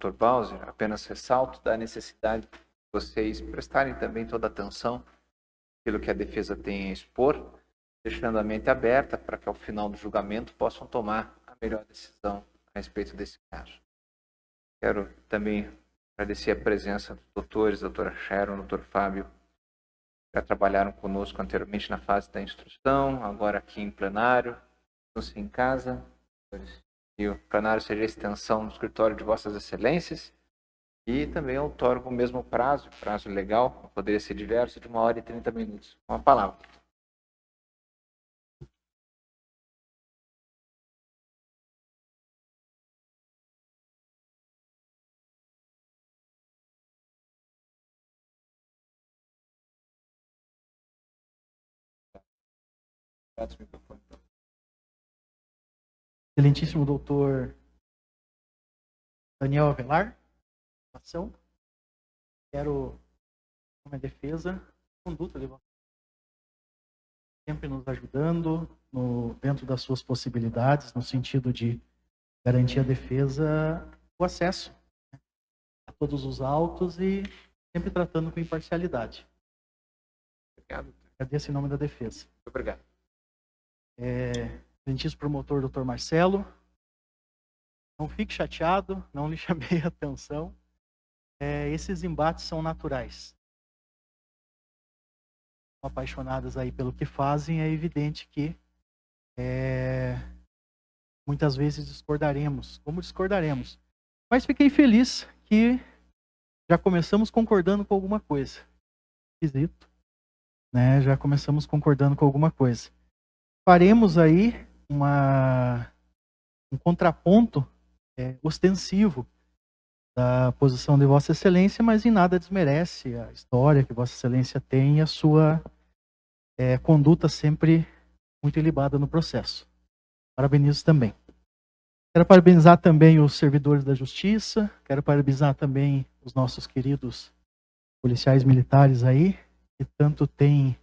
Dr. Bauser, apenas ressalto da necessidade de vocês prestarem também toda a atenção pelo que a defesa tem a expor, deixando a mente aberta para que ao final do julgamento possam tomar a melhor decisão a respeito desse caso. Quero também agradecer a presença dos doutores, doutora Sharon, doutor Fábio, que já trabalharam conosco anteriormente na fase da instrução, agora aqui em plenário, estão-se em casa, e o plenário seja a extensão do escritório de Vossas Excelências, e também outorgo o mesmo prazo legal, poderia ser diverso, de 1 hora e 30 minutos. Com a palavra. Excelentíssimo doutor Daniel Avelar, ação. Quero, como defesa, conduta de vocês, sempre nos ajudando dentro das suas possibilidades, no sentido de garantir à defesa o acesso a todos os autos e sempre tratando com imparcialidade. Obrigado. Agradeço em nome da defesa. Muito obrigado. Excelentíssimo promotor, doutor Marcelo, não fique chateado, não lhe chamei a atenção. Esses embates são naturais. Apaixonadas aí pelo que fazem, é evidente que muitas vezes discordaremos, como discordaremos. Mas fiquei feliz que já começamos concordando com alguma coisa. Esquisito, né? Já começamos concordando com alguma coisa. Faremos aí um contraponto ostensivo da posição de Vossa Excelência, mas em nada desmerece a história que Vossa Excelência tem e a sua conduta sempre muito ilibada no processo. Parabenizo também. Quero parabenizar também os servidores da Justiça, quero parabenizar também os nossos queridos policiais militares aí, que tanto têm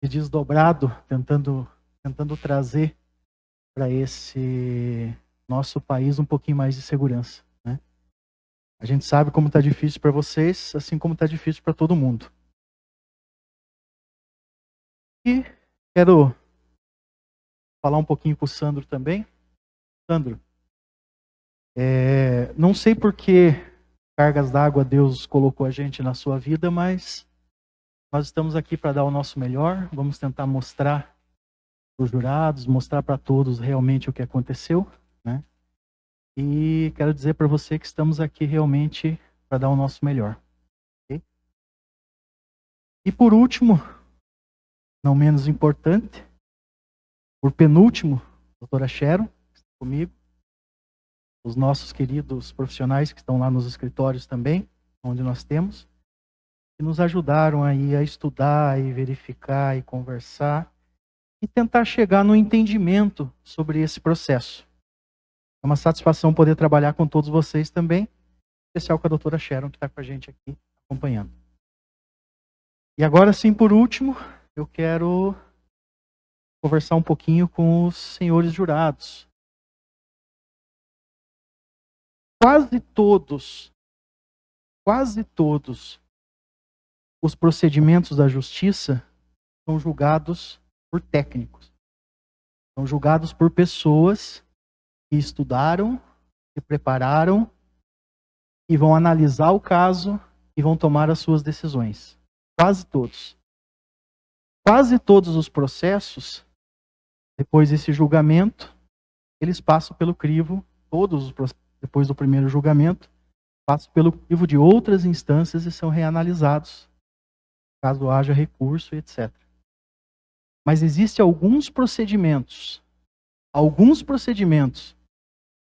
se desdobrado, tentando trazer para esse nosso país um pouquinho mais de segurança, né? A gente sabe como está difícil para vocês, assim como está difícil para todo mundo. E quero falar um pouquinho com o Sandro também. Sandro, não sei por que cargas d'água Deus colocou a gente na sua vida, mas nós estamos aqui para dar o nosso melhor. Vamos tentar mostrar para os jurados, mostrar para todos realmente o que aconteceu, né? E quero dizer para você que estamos aqui realmente para dar o nosso melhor. Okay? E por último, não menos importante, por penúltimo, doutora Sharon, que está comigo, os nossos queridos profissionais que estão lá nos escritórios também, onde nós temos, que nos ajudaram aí a estudar e verificar e conversar e tentar chegar no entendimento sobre esse processo. É uma satisfação poder trabalhar com todos vocês também, em especial com a doutora Sharon, que está com a gente aqui acompanhando. E agora sim, por último, eu quero conversar um pouquinho com os senhores jurados. Quase todos os procedimentos da justiça são julgados por técnicos. São julgados por pessoas que estudaram, se prepararam e vão analisar o caso e vão tomar as suas decisões. Quase todos. Quase todos os processos, depois desse julgamento, eles passam pelo crivo, todos os processos, depois do primeiro julgamento, passam pelo crivo de outras instâncias e são reanalisados, caso haja recurso, etc. Mas existem alguns procedimentos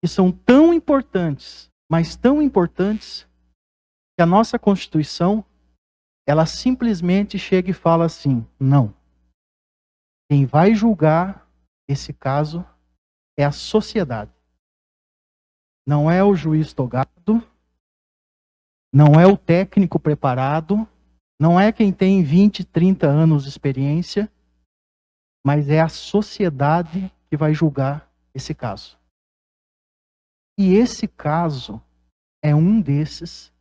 que são tão importantes, mas tão importantes, que a nossa Constituição, ela simplesmente chega e fala assim, não. Quem vai julgar esse caso é a sociedade. Não é o juiz togado, não é o técnico preparado, não é quem tem 20, 30 anos de experiência, mas é a sociedade que vai julgar esse caso. E esse caso é um desses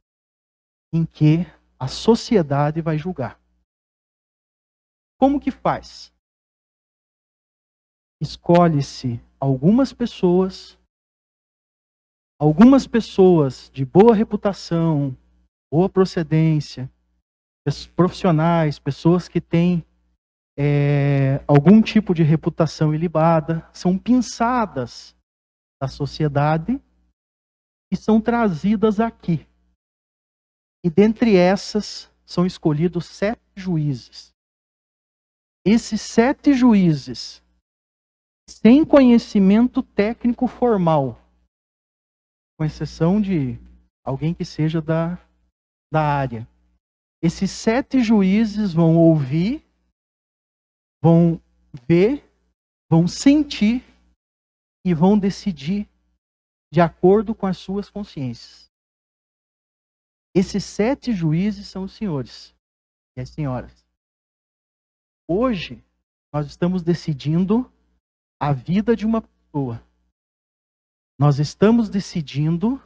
em que a sociedade vai julgar. Como que faz? Escolhe-se algumas pessoas de boa reputação, boa procedência, profissionais, pessoas que têm algum tipo de reputação ilibada, são pinçadas da sociedade e são trazidas aqui. E dentre essas são escolhidos 7 juízes. Esses 7 juízes, sem conhecimento técnico formal, com exceção de alguém que seja da área, esses 7 juízes vão ouvir, vão ver, vão sentir e vão decidir de acordo com as suas consciências. Esses 7 juízes são os senhores e as senhoras. Hoje, nós estamos decidindo a vida de uma pessoa. Nós estamos decidindo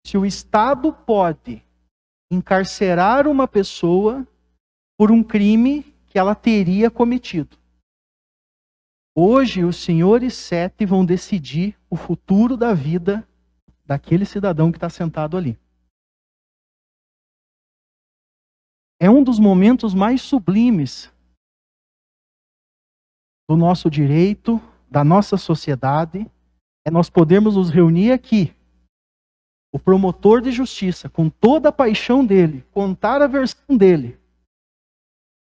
se o Estado pode encarcerar uma pessoa por um crime que ela teria cometido. Hoje, os senhores 7 vão decidir o futuro da vida daquele cidadão que está sentado ali. É um dos momentos mais sublimes do nosso direito, da nossa sociedade, é nós podermos nos reunir aqui, o promotor de justiça, com toda a paixão dele, contar a versão dele,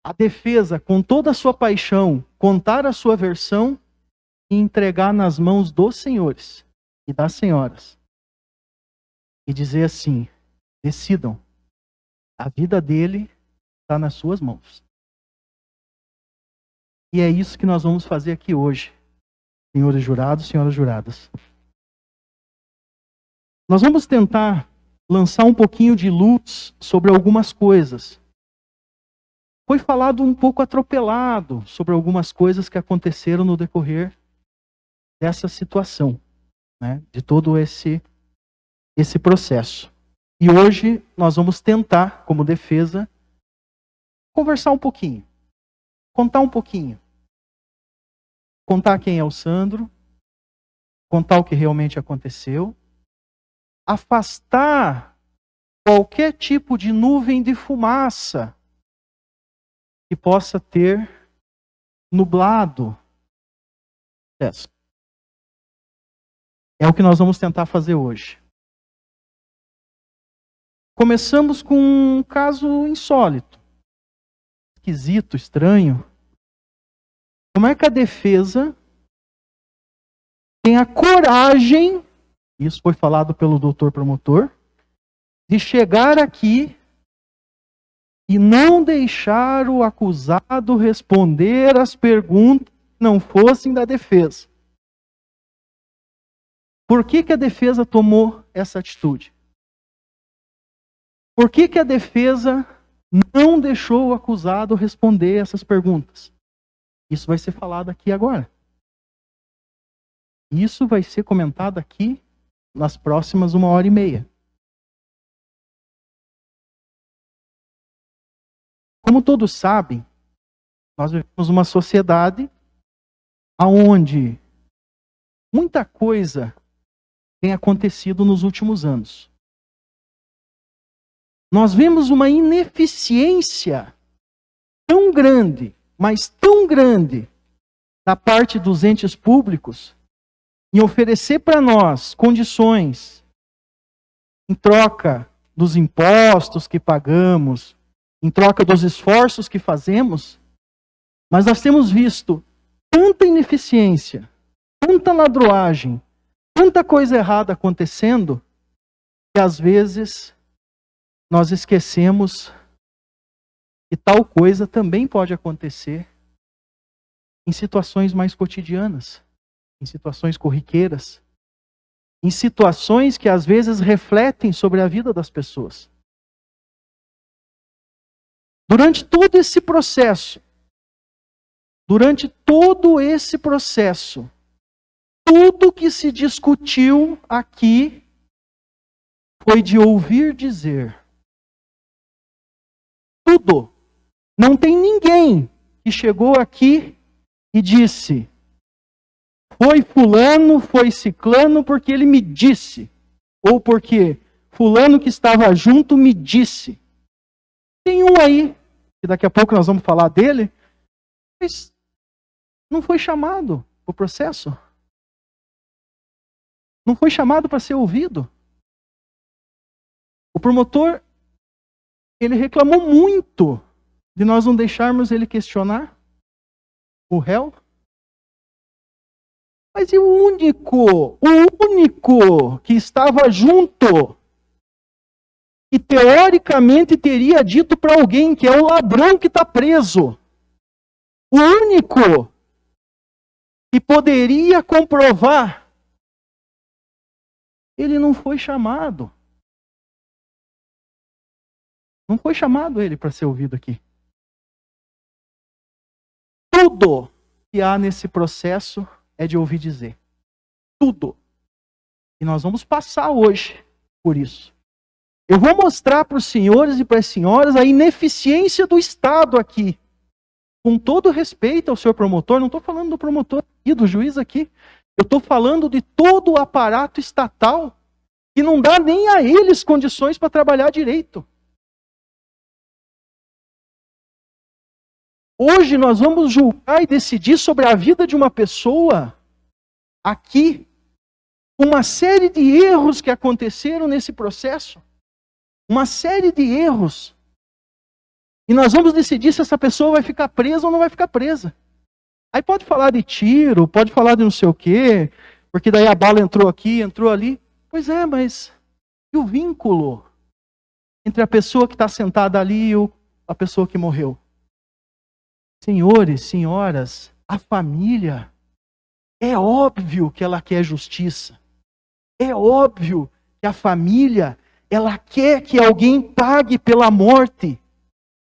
a defesa, com toda a sua paixão, contar a sua versão e entregar nas mãos dos senhores e das senhoras. E dizer assim, decidam, a vida dele está nas suas mãos. E é isso que nós vamos fazer aqui hoje, senhores jurados, senhoras juradas. Nós vamos tentar lançar um pouquinho de luz sobre algumas coisas. Foi falado um pouco atropelado sobre algumas coisas que aconteceram no decorrer dessa situação, né, de todo esse processo. E hoje nós vamos tentar, como defesa, conversar um pouquinho, contar um pouquinho. Contar quem é o Sandro, contar o que realmente aconteceu, afastar qualquer tipo de nuvem de fumaça que possa ter nublado. É o que nós vamos tentar fazer hoje. Começamos com um caso insólito, esquisito, estranho. Como é que a defesa tem a coragem, isso foi falado pelo doutor promotor, de chegar aqui e não deixar o acusado responder as perguntas que não fossem da defesa? Por que a defesa tomou essa atitude? Por que a defesa não deixou o acusado responder essas perguntas? Isso vai ser falado aqui agora. Isso vai ser comentado aqui nas próximas 1h30. Como todos sabem, nós vivemos uma sociedade onde muita coisa tem acontecido nos últimos anos. Nós vemos uma ineficiência tão grande, mas tão grande, da parte dos entes públicos, em oferecer para nós condições, em troca dos impostos que pagamos, em troca dos esforços que fazemos, mas nós temos visto tanta ineficiência, tanta ladroagem, tanta coisa errada acontecendo, que às vezes nós esquecemos que tal coisa também pode acontecer em situações mais cotidianas, em situações corriqueiras, em situações que às vezes refletem sobre a vida das pessoas. Durante todo esse processo, tudo que se discutiu aqui foi de ouvir dizer. Tudo. Não tem ninguém que chegou aqui e disse: foi fulano, foi ciclano porque ele me disse. Ou porque fulano que estava junto me disse. Tem um aí, que daqui a pouco nós vamos falar dele, mas não foi chamado para o processo. Não foi chamado para ser ouvido. O promotor, ele reclamou muito de nós não deixarmos ele questionar o réu. Mas e o único que estava junto e teoricamente teria dito para alguém que é o ladrão que está preso, o único que poderia comprovar, ele não foi chamado. Não foi chamado ele para ser ouvido aqui. Tudo que há nesse processo é de ouvir dizer. Tudo. E nós vamos passar hoje por isso. Eu vou mostrar para os senhores e para as senhoras a ineficiência do Estado aqui. Com todo respeito ao senhor promotor, não estou falando do promotor e do juiz aqui. Eu estou falando de todo o aparato estatal que não dá nem a eles condições para trabalhar direito. Hoje nós vamos julgar e decidir sobre a vida de uma pessoa aqui, uma série de erros que aconteceram nesse processo. Uma série de erros. E nós vamos decidir se essa pessoa vai ficar presa ou não vai ficar presa. Aí pode falar de tiro, pode falar de não sei o quê, porque daí a bala entrou aqui, entrou ali. Pois é, mas e o vínculo entre a pessoa que está sentada ali e a pessoa que morreu? Senhores, senhoras, a família, é óbvio que ela quer justiça. É óbvio que a família, ela quer que alguém pague pela morte.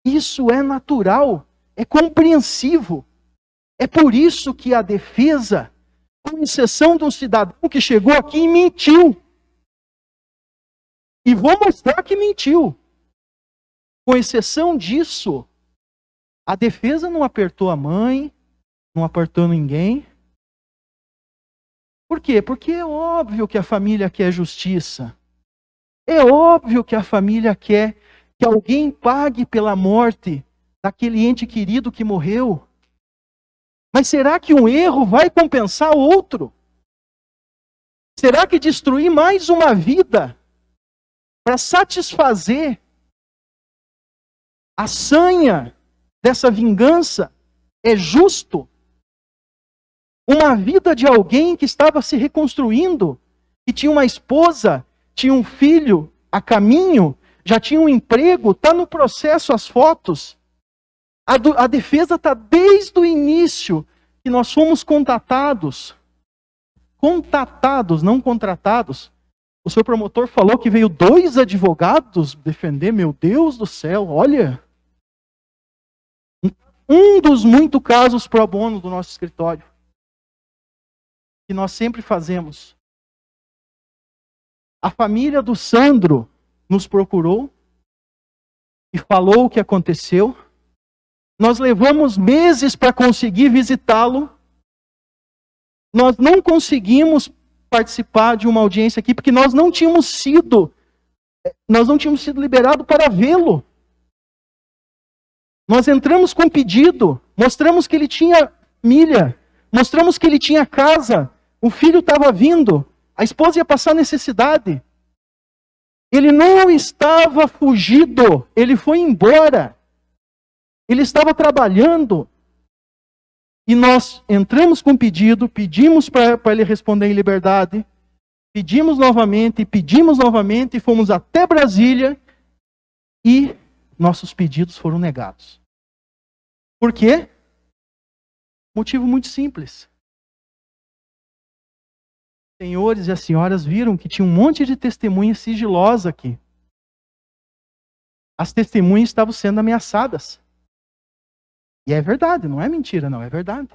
Isso é natural, é compreensivo. É por isso que a defesa, com exceção de um cidadão que chegou aqui e mentiu. E vou mostrar que mentiu. Com exceção disso, a defesa não apertou a mãe, não apertou ninguém. Por quê? Porque é óbvio que a família quer justiça. É óbvio que a família quer que alguém pague pela morte daquele ente querido que morreu. Mas será que um erro vai compensar o outro? Será que destruir mais uma vida para satisfazer a sanha dessa vingança é justo? Uma vida de alguém que estava se reconstruindo, que tinha uma esposa, tinha um filho a caminho, já tinha um emprego, está no processo as fotos. A defesa está desde o início que nós fomos contatados. Contatados, não contratados. O senhor promotor falou que veio 2 advogados defender. Meu Deus do céu, olha. Um dos muitos casos pro bono do nosso escritório. Que nós sempre fazemos. A família do Sandro nos procurou e falou o que aconteceu. Nós levamos meses para conseguir visitá-lo. Nós não conseguimos participar de uma audiência aqui porque nós não tínhamos sido liberados para vê-lo. Nós entramos com pedido, mostramos que ele tinha família, mostramos que ele tinha casa, o filho estava vindo, a esposa ia passar necessidade. Ele não estava fugido, ele foi embora. Ele estava trabalhando. E nós entramos com pedido, pedimos para ele responder em liberdade, pedimos novamente, e fomos até Brasília e nossos pedidos foram negados. Por quê? Motivo muito simples. Os senhores e as senhoras viram que tinha um monte de testemunhas sigilosas aqui. As testemunhas estavam sendo ameaçadas. E é verdade, não é mentira, não, é verdade.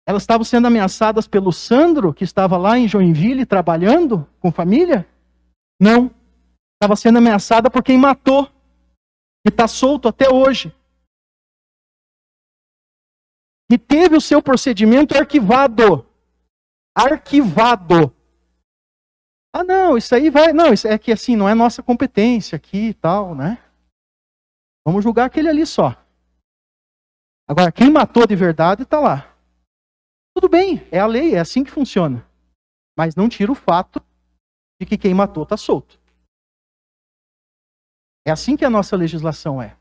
Elas estavam sendo ameaçadas pelo Sandro, que estava lá em Joinville trabalhando com família. Não. Estava sendo ameaçada por quem matou. E está solto até hoje. E teve o seu procedimento arquivado. Arquivado. Ah, não, isso aí vai... Não, isso é que assim, não é nossa competência aqui e tal, né? Vamos julgar aquele ali só. Agora, quem matou de verdade está lá. Tudo bem, é a lei, é assim que funciona. Mas não tira o fato de que quem matou está solto. É assim que a nossa legislação é.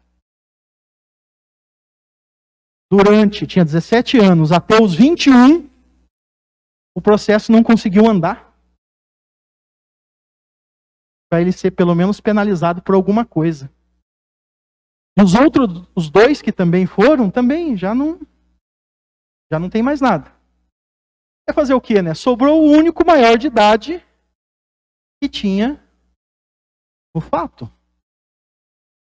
Tinha 17 anos, até os 21, o processo não conseguiu andar. Para ele ser pelo menos penalizado por alguma coisa. Os dois que também foram, também já não tem mais nada. É fazer o quê, né? Sobrou o único maior de idade que tinha o fato.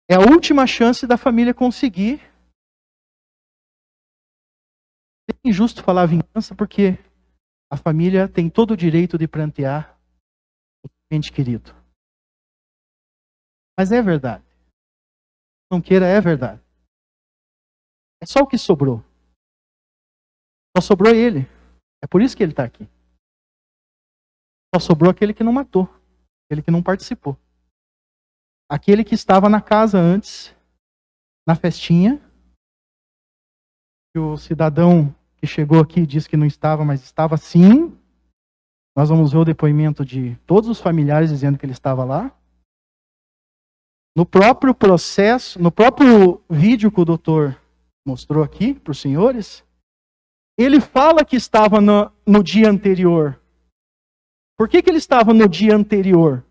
É a última chance da família conseguir. É injusto falar vingança, porque a família tem todo o direito de prantear o ente querido. Mas é verdade. Não queira, é verdade. É só o que sobrou. Só sobrou ele. É por isso que ele está aqui. Só sobrou aquele que não matou. Aquele que não participou. Aquele que estava na casa antes, na festinha. E o cidadão que chegou aqui disse que não estava, mas estava sim. Nós vamos ver o depoimento de todos os familiares dizendo que ele estava lá. No próprio processo, no próprio vídeo que o doutor mostrou aqui para os senhores, ele fala que estava no dia anterior. Por que ele estava no dia anterior?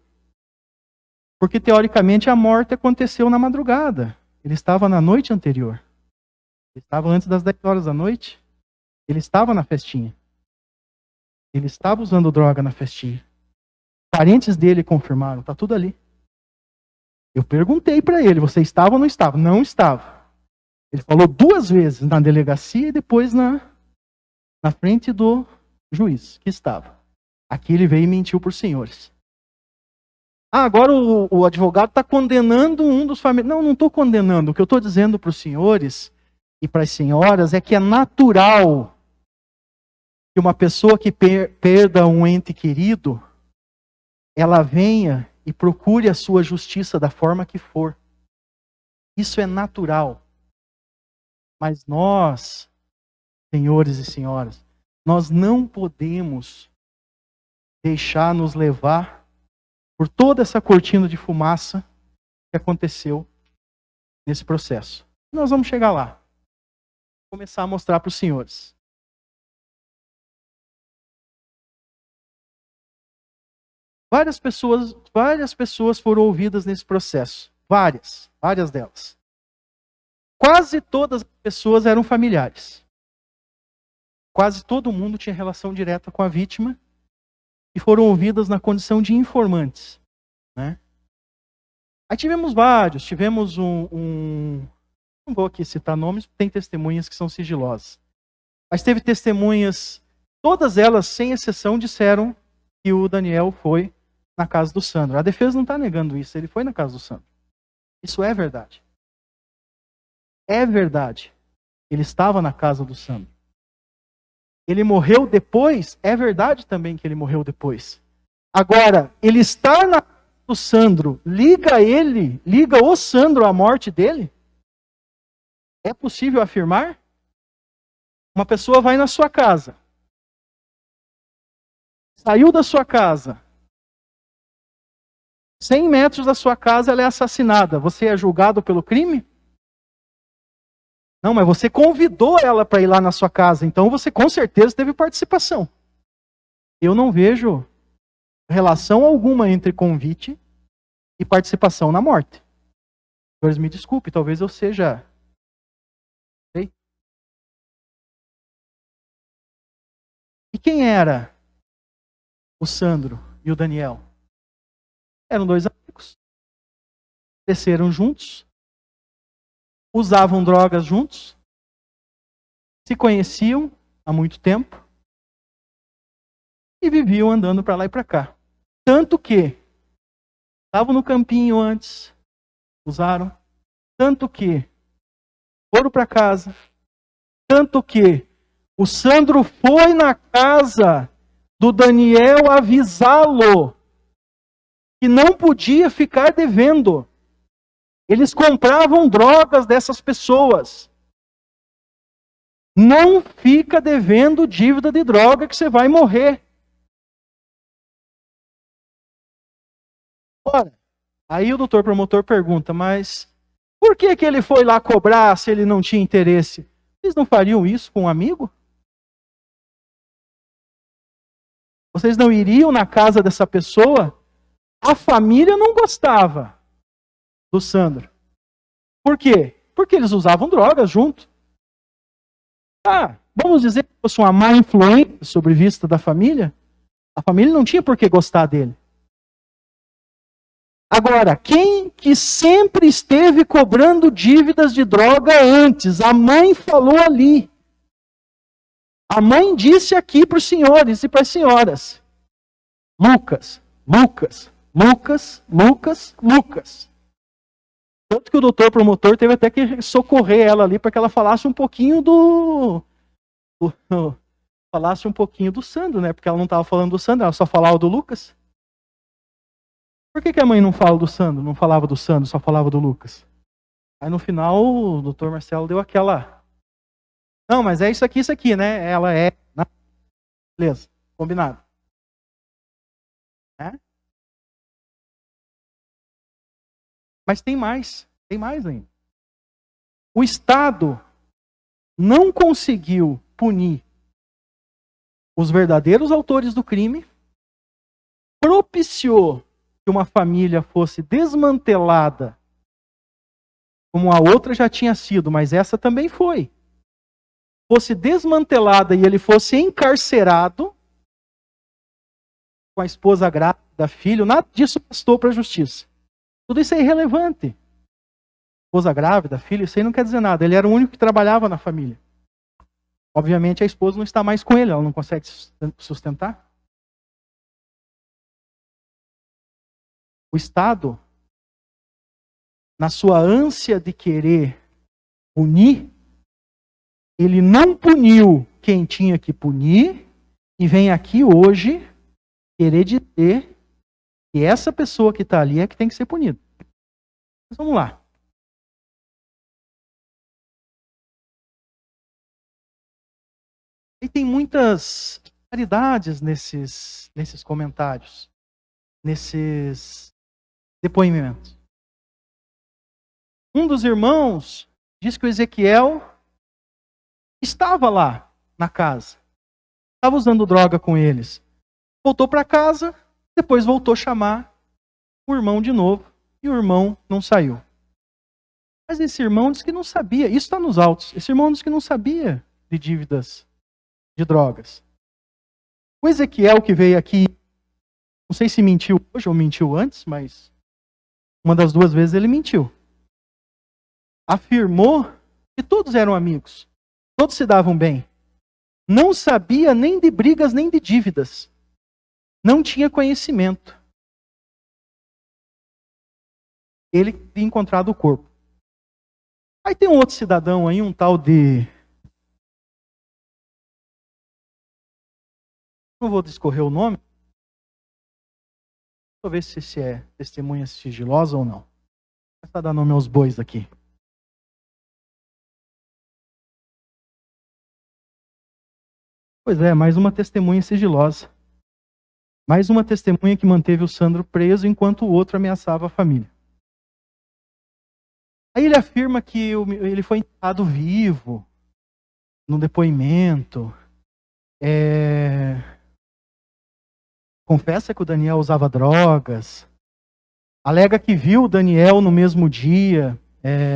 Porque, teoricamente, a morte aconteceu na madrugada. Ele estava na noite anterior. Ele estava antes das 10 horas da noite. Ele estava na festinha. Ele estava usando droga na festinha. Parentes dele confirmaram, está tudo ali. Eu perguntei para ele, você estava ou não estava? Não estava. Ele falou 2 vezes na delegacia e depois na frente do juiz, que estava. Aqui ele veio e mentiu para os senhores. Ah, agora o advogado está condenando um dos familiares. Não, não estou condenando. O que eu estou dizendo para os senhores e para as senhoras é que é natural que uma pessoa que perda um ente querido, ela venha e procure a sua justiça da forma que for. Isso é natural. Mas nós, senhores e senhoras, nós não podemos deixar nos levar por toda essa cortina de fumaça que aconteceu nesse processo. Nós vamos chegar lá. Vou começar a mostrar para os senhores. Várias pessoas foram ouvidas nesse processo. Várias delas. Quase todas as pessoas eram familiares. Quase todo mundo tinha relação direta com a vítima e foram ouvidas na condição de informantes. Né? Aí tivemos vários. Tivemos não vou aqui citar nomes, tem testemunhas que são sigilosas. Mas teve testemunhas, todas elas, sem exceção, disseram que o Daniel foi na casa do Sandro. A defesa não está negando isso, ele foi na casa do Sandro. Isso é verdade. É verdade. Ele estava na casa do Sandro. Ele morreu depois? É verdade também que ele morreu depois. Agora, ele estar na casa do Sandro, liga o Sandro à morte dele? É possível afirmar? Uma pessoa vai na sua casa. Saiu da sua casa. 100 metros da sua casa ela é assassinada. Você é julgado pelo crime? Não, mas você convidou ela para ir lá na sua casa. Então você com certeza teve participação. Eu não vejo relação alguma entre convite e participação na morte. Senhores, me desculpe, talvez eu seja... Sei. E quem era o Sandro e o Daniel? Eram 2 amigos. Cresceram juntos. Usavam drogas juntos. Se conheciam há muito tempo. E viviam andando para lá e para cá. Tanto que estavam no campinho antes, usaram, tanto que foram para casa, tanto que o Sandro foi na casa do Daniel avisá-lo que não podia ficar devendo. Eles compravam drogas dessas pessoas. Não fica devendo dívida de droga que você vai morrer. Ora, aí o doutor promotor pergunta, mas por que ele foi lá cobrar se ele não tinha interesse? Vocês não fariam isso com um amigo? Vocês não iriam na casa dessa pessoa? A família não gostava do Sandro. Por quê? Porque eles usavam drogas junto. Vamos dizer que fosse uma má influência sobre vista da família? A família não tinha por que gostar dele. Agora, quem que sempre esteve cobrando dívidas de droga antes? A mãe falou ali. A mãe disse aqui para os senhores e para as senhoras. Lucas, Lucas, Lucas, Lucas, Lucas. Tanto que o doutor promotor teve até que socorrer ela ali para que ela falasse um pouquinho falasse um pouquinho do Sandro, né? Porque ela não estava falando do Sandro, ela só falava do Lucas. Por que a mãe não fala do Sandro, não falava do Sandro, só falava do Lucas? Aí no final o doutor Marcelo deu aquela... Não, mas é isso aqui, né? Ela é... Beleza, combinado. É? Mas tem mais ainda. O Estado não conseguiu punir os verdadeiros autores do crime, propiciou que uma família fosse desmantelada, como a outra já tinha sido, mas essa também foi. Fosse desmantelada e ele fosse encarcerado com a esposa grávida, filho, nada disso bastou para a justiça. Tudo isso é irrelevante. Esposa grávida, filho, isso aí não quer dizer nada. Ele era o único que trabalhava na família. Obviamente a esposa não está mais com ele, ela não consegue sustentar. O Estado, na sua ânsia de querer punir, ele não puniu quem tinha que punir e vem aqui hoje querer dizer que essa pessoa que está ali é que tem que ser punida. Mas vamos lá. E tem muitas claridades nesses comentários, nesses depoimentos. Um dos irmãos diz que o Ezequiel estava lá na casa, estava usando droga com eles. Voltou para casa, depois voltou a chamar o irmão de novo, e o irmão não saiu. Mas esse irmão diz que não sabia, isso está nos autos, esse irmão diz que não sabia de dívidas de drogas. O Ezequiel que veio aqui, não sei se mentiu hoje ou mentiu antes, mas uma das duas vezes ele mentiu. Afirmou que todos eram amigos, todos se davam bem. Não sabia nem de brigas nem de dívidas. Não tinha conhecimento. Ele tinha encontrado o corpo. Aí tem um outro cidadão aí, um tal de... Não vou discorrer o nome. Deixa eu ver se é testemunha sigilosa ou não. Vou começar a dar nome aos bois aqui. Pois é, mais uma testemunha sigilosa. Mais uma testemunha que manteve o Sandro preso enquanto o outro ameaçava a família. Aí ele afirma que ele foi enterrado vivo, no depoimento. Confessa que o Daniel usava drogas. Alega que viu o Daniel no mesmo dia,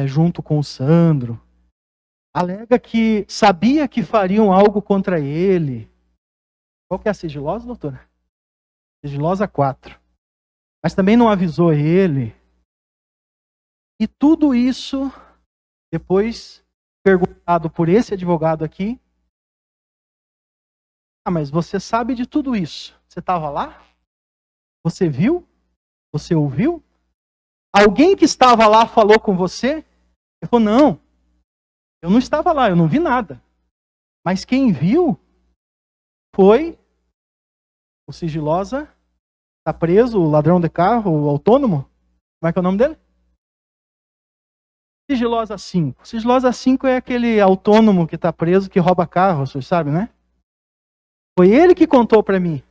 junto com o Sandro. Alega que sabia que fariam algo contra ele. Qual que é a sigilosa, doutora? Sigilosa 4. Mas também não avisou ele. E tudo isso, depois perguntado por esse advogado aqui. Mas você sabe de tudo isso. Você estava lá? Você viu? Você ouviu? Alguém que estava lá falou com você? Ele falou, não, eu não estava lá, eu não vi nada. Mas quem viu foi o Sigilosa, está preso, o ladrão de carro, o autônomo. Como é que é o nome dele? Sigilosa 5. Sigilosa 5 é aquele autônomo que está preso, que rouba carro, vocês sabem, né? Foi ele que contou para mim.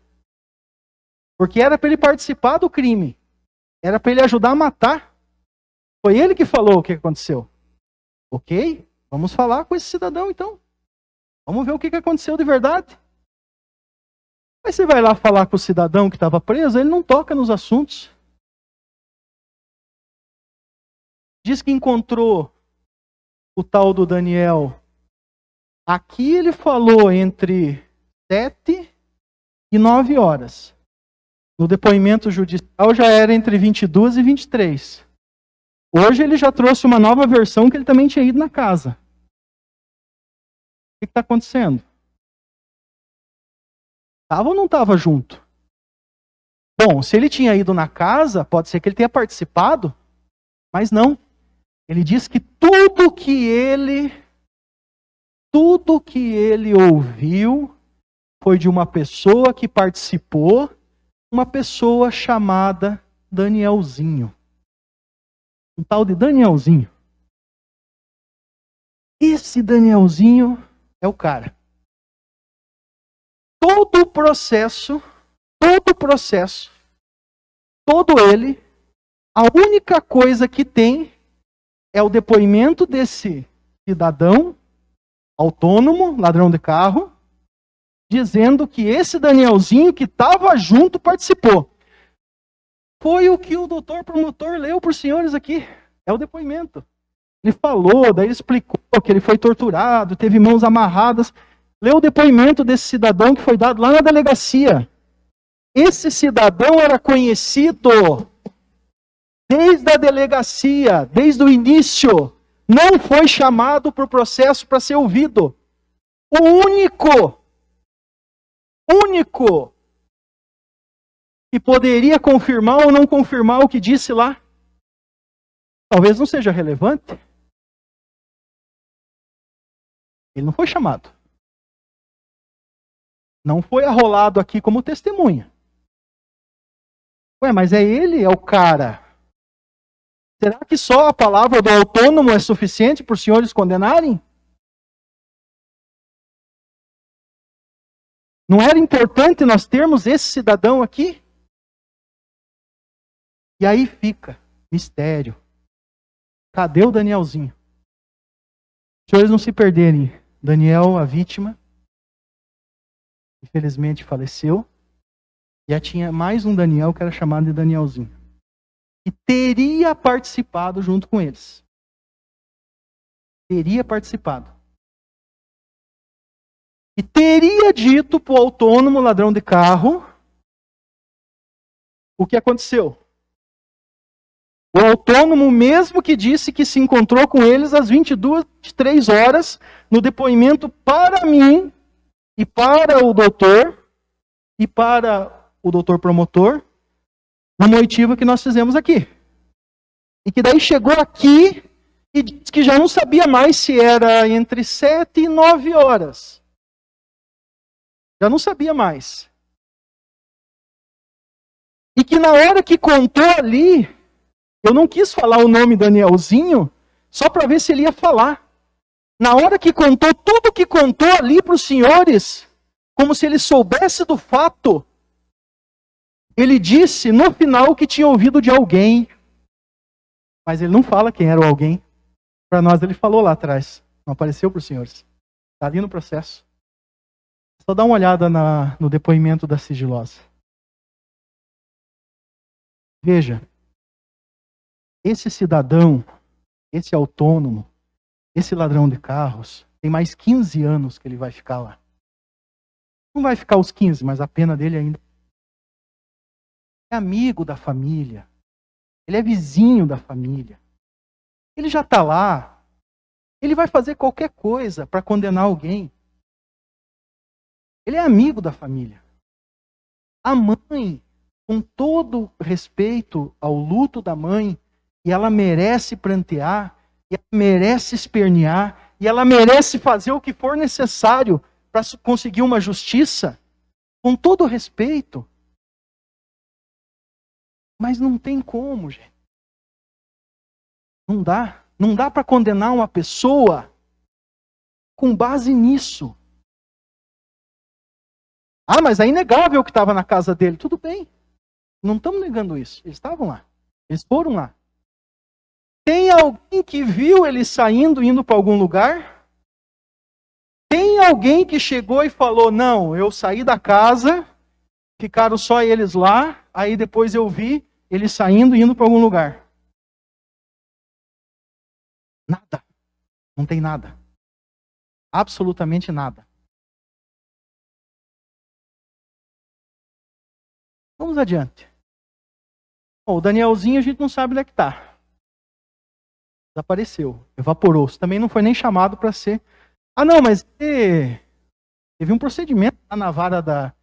Porque era para ele participar do crime. Era para ele ajudar a matar. Foi ele que falou o que aconteceu. Ok? Vamos falar com esse cidadão então. Vamos ver o que aconteceu de verdade. Aí você vai lá falar com o cidadão que estava preso, ele não toca nos assuntos. Diz que encontrou o tal do Daniel. Aqui ele falou entre 7 e 9 horas. No depoimento judicial já era entre 22 e 23. Hoje ele já trouxe uma nova versão que ele também tinha ido na casa. O que está acontecendo? Estava ou não estava junto? Bom, se ele tinha ido na casa, pode ser que ele tenha participado, mas não. Ele diz que tudo que ele ouviu foi de uma pessoa que participou, uma pessoa chamada Danielzinho. Um tal de Danielzinho. Esse Danielzinho é o cara. Todo o processo, todo ele, a única coisa que tem é o depoimento desse cidadão autônomo, ladrão de carro, dizendo que esse Danielzinho que estava junto participou. Foi o que o doutor promotor leu para os senhores aqui. É o depoimento. Ele falou, daí ele explicou que ele foi torturado, teve mãos amarradas. Leu o depoimento desse cidadão que foi dado lá na delegacia. Esse cidadão era conhecido desde a delegacia, desde o início. Não foi chamado para o processo para ser ouvido. O único que poderia confirmar ou não confirmar o que disse lá, talvez não seja relevante. Ele não foi chamado. Não foi arrolado aqui como testemunha. Ué, mas é ele, é o cara. Será que só a palavra do autônomo é suficiente para os senhores condenarem? Não era importante nós termos esse cidadão aqui? E aí fica mistério. Cadê o Danielzinho? Os senhores não se perderem. Daniel, a vítima, infelizmente faleceu. Já tinha mais um Daniel que era chamado de Danielzinho. E teria participado junto com eles. Teria participado. E teria dito para o autônomo ladrão de carro o que aconteceu. O autônomo mesmo que disse que se encontrou com eles às 22, 23 horas, no depoimento para mim e para o doutor e para o doutor promotor, numa oitiva que nós fizemos aqui. E que daí chegou aqui e disse que já não sabia mais se era entre 7 e 9 horas. Já não sabia mais. E que na hora que contou ali, eu não quis falar o nome Danielzinho, só para ver se ele ia falar. Na hora que contou tudo que contou ali para os senhores, como se ele soubesse do fato, ele disse no final que tinha ouvido de alguém. Mas ele não fala quem era o alguém. Para nós ele falou lá atrás. Não apareceu para os senhores. Está ali no processo. Só dá uma olhada no depoimento da sigilosa. Veja. Esse cidadão, esse autônomo, esse ladrão de carros, tem mais 15 anos que ele vai ficar lá. Não vai ficar os 15, mas a pena dele ainda. É amigo da família. Ele é vizinho da família. Ele já está lá. Ele vai fazer qualquer coisa para condenar alguém. Ele é amigo da família. A mãe, com todo respeito ao luto da mãe, E ela merece prantear, e ela merece espernear, e ela merece fazer o que for necessário para conseguir uma justiça, com todo respeito. Mas não tem como, gente. Não dá. Não dá para condenar uma pessoa com base nisso. Ah, mas é inegável que estava na casa dele. Tudo bem. Não estamos negando isso. Eles estavam lá. Eles foram lá. Tem alguém que viu ele saindo, indo para algum lugar? Tem alguém que chegou e falou, não, eu saí da casa, ficaram só eles lá, aí depois eu vi ele saindo e indo para algum lugar. Nada. Não tem nada. Absolutamente nada. Vamos adiante. Bom, o Danielzinho a gente não sabe onde é que está. Desapareceu, evaporou-se. Também não foi nem chamado para ser. Ah, não, mas teve um procedimento lá na vara da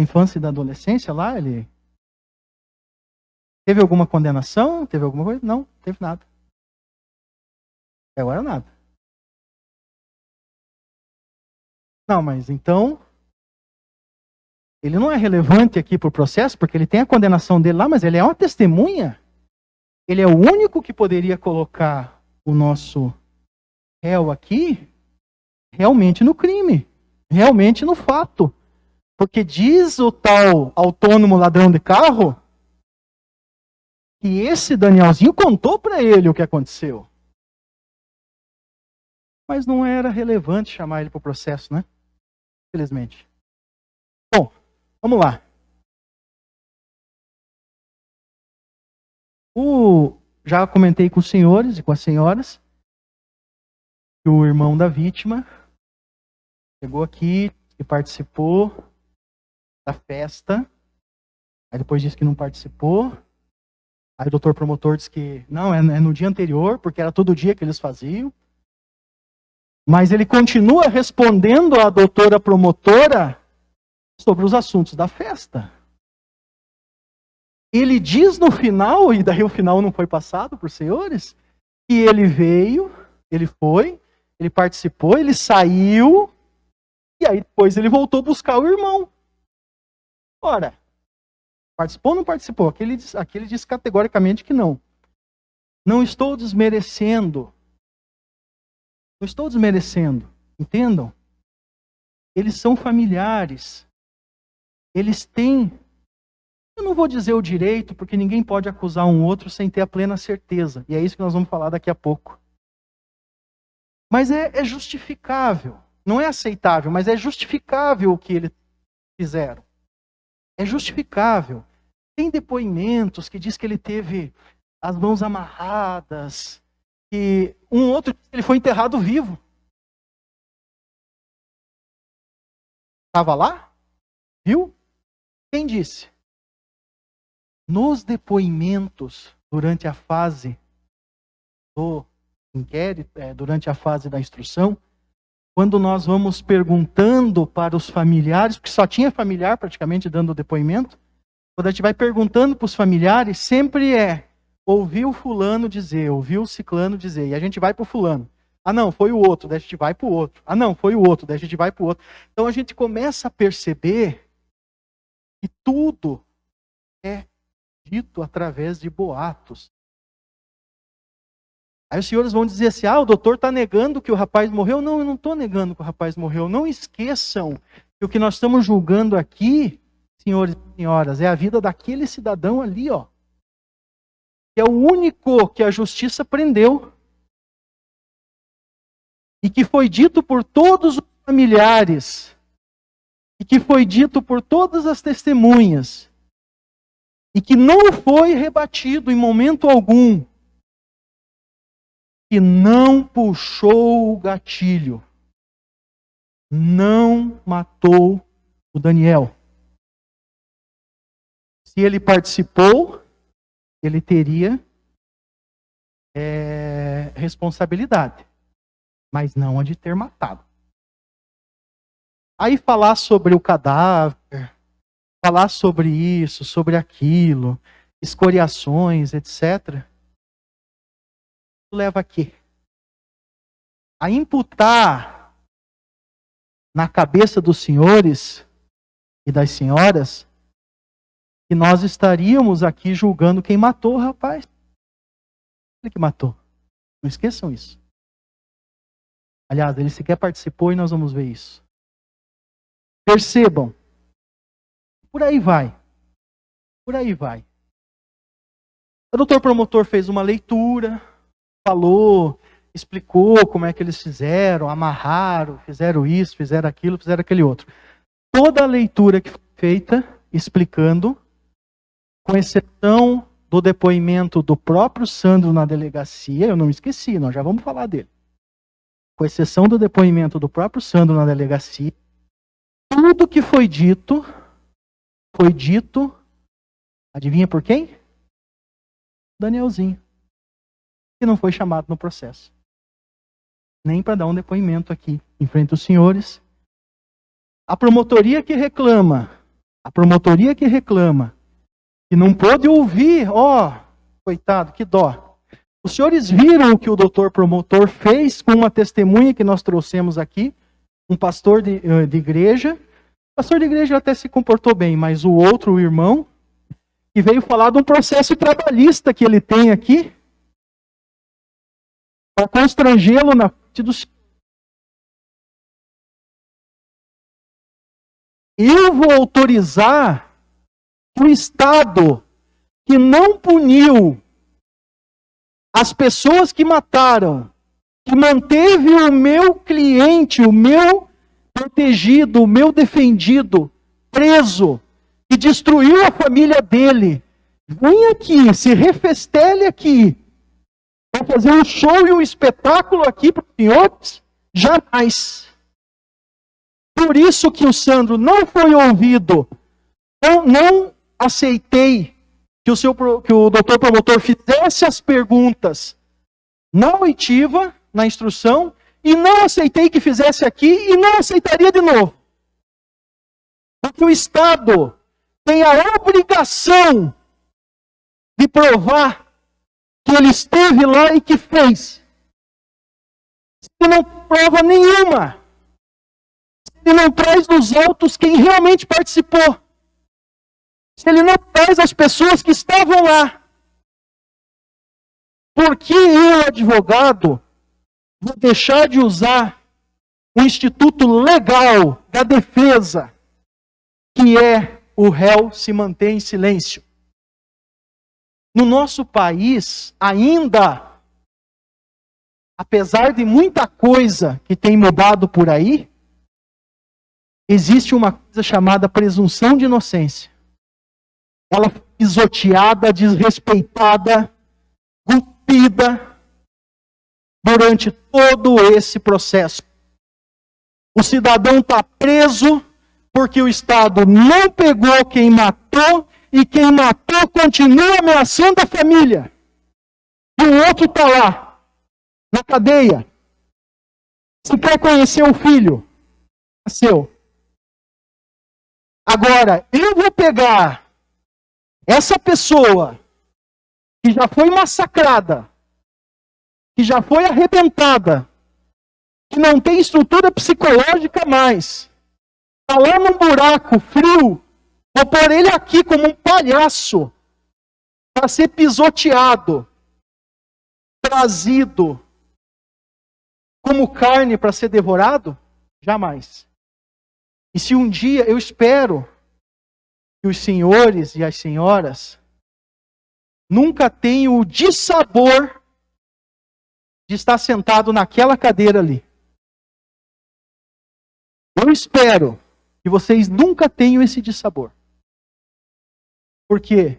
infância e da adolescência lá. Ele teve alguma condenação? Teve alguma coisa? Não, teve nada. Até agora nada. Não, mas então ele não é relevante aqui para o processo, porque ele tem a condenação dele lá, mas ele é uma testemunha. Ele é o único que poderia colocar o nosso réu aqui realmente no crime, realmente no fato. Porque diz o tal autônomo ladrão de carro que esse Danielzinho contou para ele o que aconteceu. Mas não era relevante chamar ele para o processo, né? Infelizmente. Bom, vamos lá. Já comentei com os senhores e com as senhoras que o irmão da vítima chegou aqui e participou da festa. Aí depois disse que não participou. Aí o doutor promotor disse que não, é no dia anterior, porque era todo dia que eles faziam. Mas ele continua respondendo à doutora promotora sobre os assuntos da festa. Ele diz no final, e daí o final não foi passado por senhores, que ele veio, ele foi, ele participou, ele saiu, e aí depois ele voltou buscar o irmão. Ora, participou ou não participou? Aquele diz categoricamente que não. Não estou desmerecendo. Não estou desmerecendo. Entendam? Eles são familiares. Eles têm... Eu não vou dizer o direito, porque ninguém pode acusar um outro sem ter a plena certeza. E é isso que nós vamos falar daqui a pouco. Mas é justificável. Não é aceitável, mas é justificável o que eles fizeram. É justificável. Tem depoimentos que diz que ele teve as mãos amarradas, e um outro ele foi enterrado vivo. Estava lá? Viu? Quem disse? Nos depoimentos, durante a fase do inquérito, durante a fase da instrução, quando nós vamos perguntando para os familiares, porque só tinha familiar praticamente dando depoimento, quando a gente vai perguntando para os familiares, sempre ouviu fulano dizer, ouviu ciclano dizer, e a gente vai para o fulano. Ah não, foi o outro, daí a gente vai para o outro. Ah não, foi o outro, daí a gente vai para o outro. Então a gente começa a perceber que tudo é dito através de boatos. Aí os senhores vão dizer assim, o doutor está negando que o rapaz morreu. Não, eu não estou negando que o rapaz morreu. Não esqueçam que o que nós estamos julgando aqui, senhores e senhoras, é a vida daquele cidadão ali, ó. Que é o único que a justiça prendeu. E que foi dito por todos os familiares. E que foi dito por todas as testemunhas. E que não foi rebatido em momento algum. Que não puxou o gatilho. Não matou o Daniel. Se ele participou, ele teria responsabilidade. Mas não a de ter matado. Aí falar sobre o cadáver, falar sobre isso, sobre aquilo, escoriações, etc. leva a quê? A imputar na cabeça dos senhores e das senhoras que nós estaríamos aqui julgando quem matou o rapaz. Ele que matou. Não esqueçam isso. Aliás, ele sequer participou e nós vamos ver isso. Percebam. Por aí vai. Por aí vai. O doutor promotor fez uma leitura, falou, explicou como é que eles fizeram, amarraram, fizeram isso, fizeram aquilo, fizeram aquele outro. Toda a leitura que foi feita, explicando, com exceção do depoimento do próprio Sandro na delegacia, eu não esqueci, nós já vamos falar dele. Com exceção do depoimento do próprio Sandro na delegacia, tudo que foi dito, adivinha por quem? Danielzinho, que não foi chamado no processo. Nem para dar um depoimento aqui, em frente aos senhores. A promotoria que reclama, que não pôde ouvir, coitado, que dó. Os senhores viram o que o doutor promotor fez com uma testemunha que nós trouxemos aqui, um pastor de igreja. O pastor de igreja até se comportou bem, mas o outro, o irmão, que veio falar de um processo trabalhista que ele tem aqui, para constrangê-lo na frente dos... Eu vou autorizar o Estado que não puniu as pessoas que mataram, que manteve o meu cliente, o meu protegido, o meu defendido, preso, e destruiu a família dele. Vem aqui, se refestele aqui, para fazer um show e um espetáculo aqui para os senhores? Jamais. Por isso que o Sandro não foi ouvido. Não aceitei que o doutor promotor fizesse as perguntas na oitiva, na instrução, e não aceitei que fizesse aqui e não aceitaria de novo. Porque o Estado tem a obrigação de provar que ele esteve lá e que fez. Se não prova nenhuma, se ele não traz nos autos quem realmente participou, se ele não traz as pessoas que estavam lá, por que eu, advogado, vou deixar de usar o instituto legal da defesa, que é o réu se manter em silêncio? No nosso país, ainda, apesar de muita coisa que tem mudado por aí, existe uma coisa chamada presunção de inocência. Ela foi pisoteada, desrespeitada, golpeada durante todo esse processo. O cidadão está preso porque o Estado não pegou quem matou, e quem matou continua ameaçando a família. E o outro está lá, na cadeia. Se quer conhecer o filho, é seu. Agora, eu vou pegar essa pessoa que já foi massacrada, que já foi arrebentada, que não tem estrutura psicológica mais, está lá num buraco frio, vou pôr ele aqui como um palhaço para ser pisoteado, trazido como carne para ser devorado? Jamais. E se um dia, eu espero que os senhores e as senhoras nunca tenham o dissabor de estar sentado naquela cadeira ali. Eu espero que vocês nunca tenham esse dissabor. Porque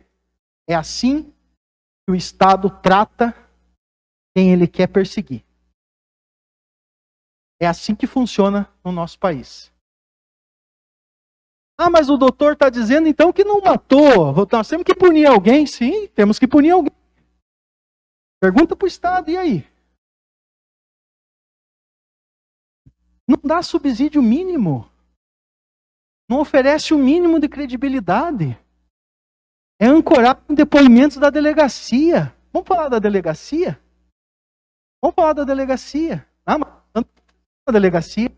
é assim que o Estado trata quem ele quer perseguir. É assim que funciona no nosso país. Ah, mas o doutor está dizendo então que não matou. Nós temos que punir alguém? Sim, temos que punir alguém. Pergunta para o Estado, e aí? Não dá subsídio mínimo. Não oferece o mínimo de credibilidade. É ancorado em depoimentos da delegacia. Vamos falar da delegacia? Vamos falar da delegacia. Ah, mas a delegacia.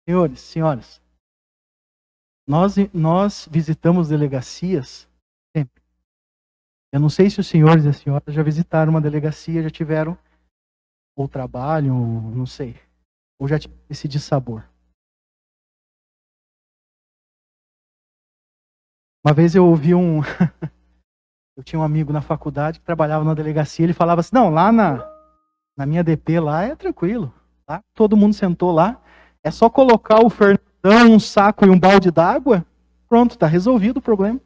Senhores, senhoras, nós visitamos delegacias sempre. Eu não sei se os senhores e as senhoras já visitaram uma delegacia, já tiveram, ou trabalham, ou não sei, ou já tiveram esse dissabor. Uma vez eu ouvi eu tinha um amigo na faculdade que trabalhava na delegacia, ele falava assim, não, lá na minha DP lá é tranquilo. Lá, todo mundo sentou lá, é só colocar o Fernandão, um saco e um balde d'água, pronto, está resolvido o problema.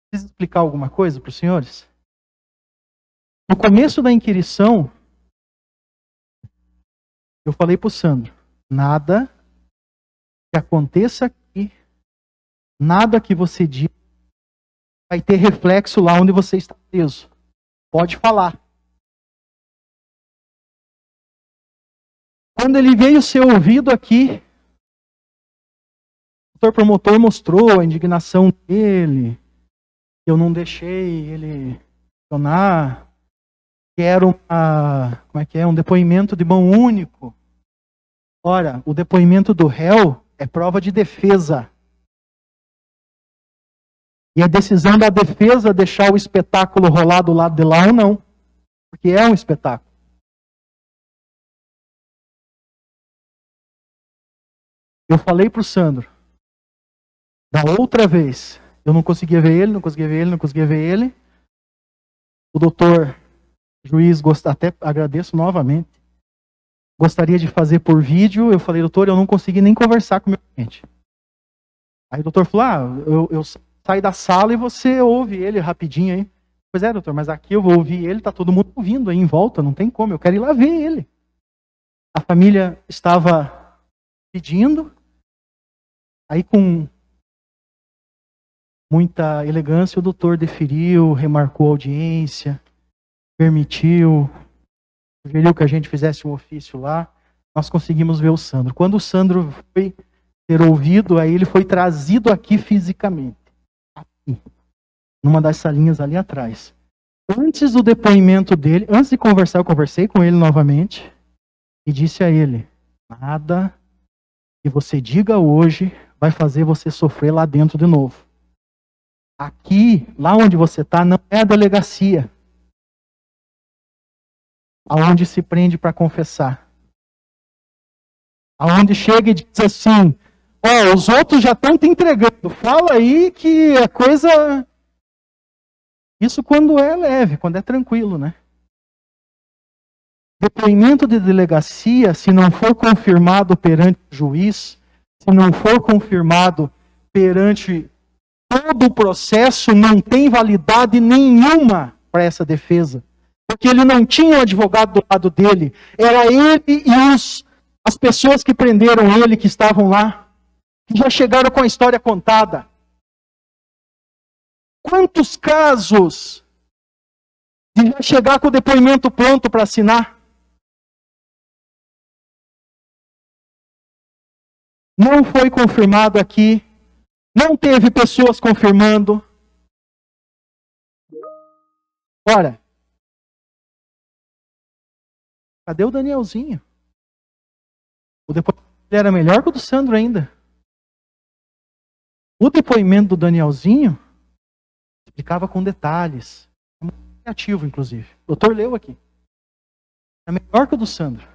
Preciso explicar alguma coisa para os senhores? No começo da inquirição, eu falei para o Sandro, nada que aconteça aqui, nada que você diga vai ter reflexo lá onde você está preso. Pode falar. Quando ele veio ser ouvido aqui, o doutor promotor mostrou a indignação dele, eu não deixei ele questionar, que era um depoimento de mão único. Ora, o depoimento do réu é prova de defesa. E a decisão da defesa deixar o espetáculo rolar do lado de lá ou não. Porque é um espetáculo. Eu falei para o Sandro, da outra vez, eu não conseguia ver ele, não conseguia ver ele, não conseguia ver ele. O doutor juiz, até agradeço novamente, gostaria de fazer por vídeo. Eu falei, doutor, eu não consegui nem conversar com o meu cliente. Aí o doutor falou, eu saio da sala e você ouve ele rapidinho aí. Pois é, doutor, mas aqui eu vou ouvir ele, tá todo mundo ouvindo aí em volta, não tem como, eu quero ir lá ver ele. A família estava pedindo, aí com muita elegância o doutor deferiu, remarcou a audiência, permitiu, sugeriu que a gente fizesse um ofício lá, nós conseguimos ver o Sandro. Quando o Sandro foi ser ouvido, aí ele foi trazido aqui fisicamente, aqui, numa das salinhas ali atrás. Antes do depoimento dele, antes de conversar, eu conversei com ele novamente e disse a ele, nada que você diga hoje vai fazer você sofrer lá dentro de novo. Aqui, lá onde você está, não é a delegacia aonde se prende para confessar. Aonde chega e diz assim, os outros já estão te entregando, fala aí que a coisa... Isso quando é leve, quando é tranquilo, né? Depoimento de delegacia, se não for confirmado perante o juiz, se não for confirmado perante todo o processo, não tem validade nenhuma para essa defesa. Porque ele não tinha um advogado do lado dele. Era ele e as pessoas que prenderam ele, que estavam lá, que já chegaram com a história contada. Quantos casos de já chegar com o depoimento pronto para assinar? Não foi confirmado aqui. Não teve pessoas confirmando. Ora, cadê o Danielzinho? O depoimento era melhor que o do Sandro ainda. O depoimento do Danielzinho explicava com detalhes. É muito criativo, inclusive. O doutor leu aqui. É melhor que o do Sandro.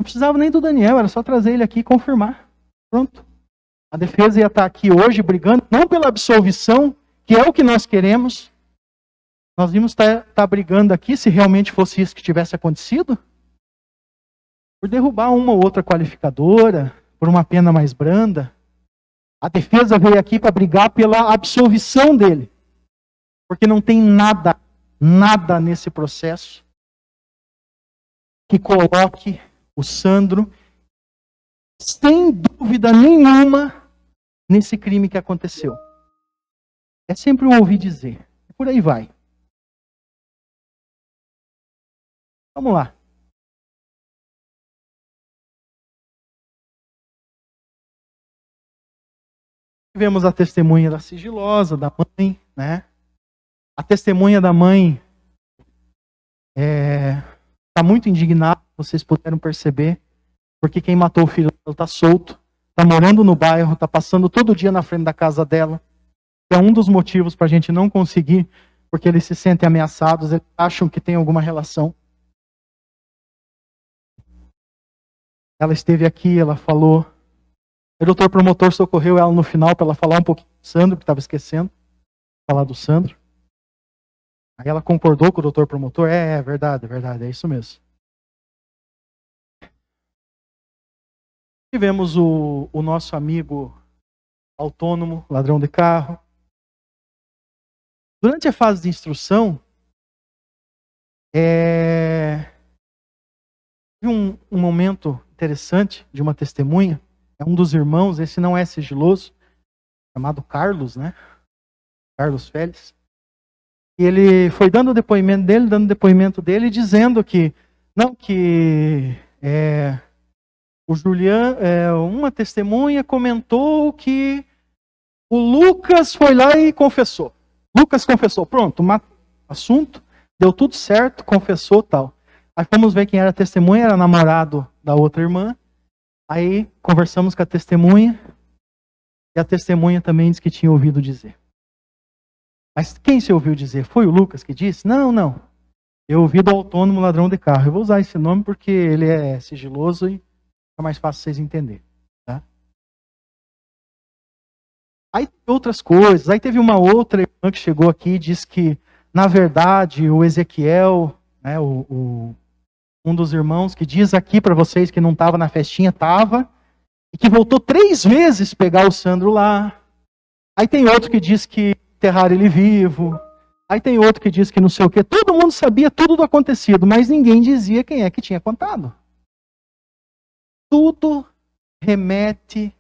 Não precisava nem do Daniel, era só trazer ele aqui e confirmar. Pronto. A defesa ia estar aqui hoje brigando, não pela absolvição, que é o que nós queremos. Nós íamos estar brigando aqui, se realmente fosse isso que tivesse acontecido, por derrubar uma ou outra qualificadora, por uma pena mais branda. A defesa veio aqui para brigar pela absolvição dele. Porque não tem nada nesse processo que coloque o Sandro, sem dúvida nenhuma, nesse crime que aconteceu. É sempre um ouvir dizer. Por aí vai. Vamos lá. Tivemos a testemunha da sigilosa, da mãe, né? A testemunha da mãe está muito indignada, vocês puderam perceber, porque quem matou o filho dela está solto, está morando no bairro, está passando todo dia na frente da casa dela. É um dos motivos para a gente não conseguir, porque eles se sentem ameaçados, eles acham que tem alguma relação. Ela esteve aqui, ela falou. O doutor promotor socorreu ela no final para ela falar um pouquinho do Sandro, que estava esquecendo. Falar do Sandro. Aí ela concordou com o doutor promotor. É verdade, é isso mesmo. Tivemos o nosso amigo autônomo, ladrão de carro. Durante a fase de instrução, teve um momento interessante de uma testemunha. É um dos irmãos, esse não é sigiloso, chamado Carlos, né? Carlos Félix. E ele foi dando o depoimento dele, dizendo que o Julian, uma testemunha comentou que o Lucas foi lá e confessou. Lucas confessou, pronto, assunto, deu tudo certo, confessou tal. Aí fomos ver quem era a testemunha, era namorado da outra irmã. Aí conversamos com a testemunha, e a testemunha também disse que tinha ouvido dizer. Mas quem se ouviu dizer? Foi o Lucas que disse? Não. Eu ouvi do autônomo ladrão de carro. Eu vou usar esse nome porque ele é sigiloso e fica mais fácil vocês entenderem. Tá? Aí outras coisas. Aí teve uma outra irmã que chegou aqui e disse que, na verdade, o Ezequiel, né, um dos irmãos que diz aqui para vocês que não estava na festinha, estava, e que voltou 3 vezes pegar o Sandro lá. Aí tem outro que diz que enterraram ele vivo. Aí tem outro que diz que não sei o quê. Todo mundo sabia tudo do acontecido, mas ninguém dizia quem é que tinha contado. Tudo remete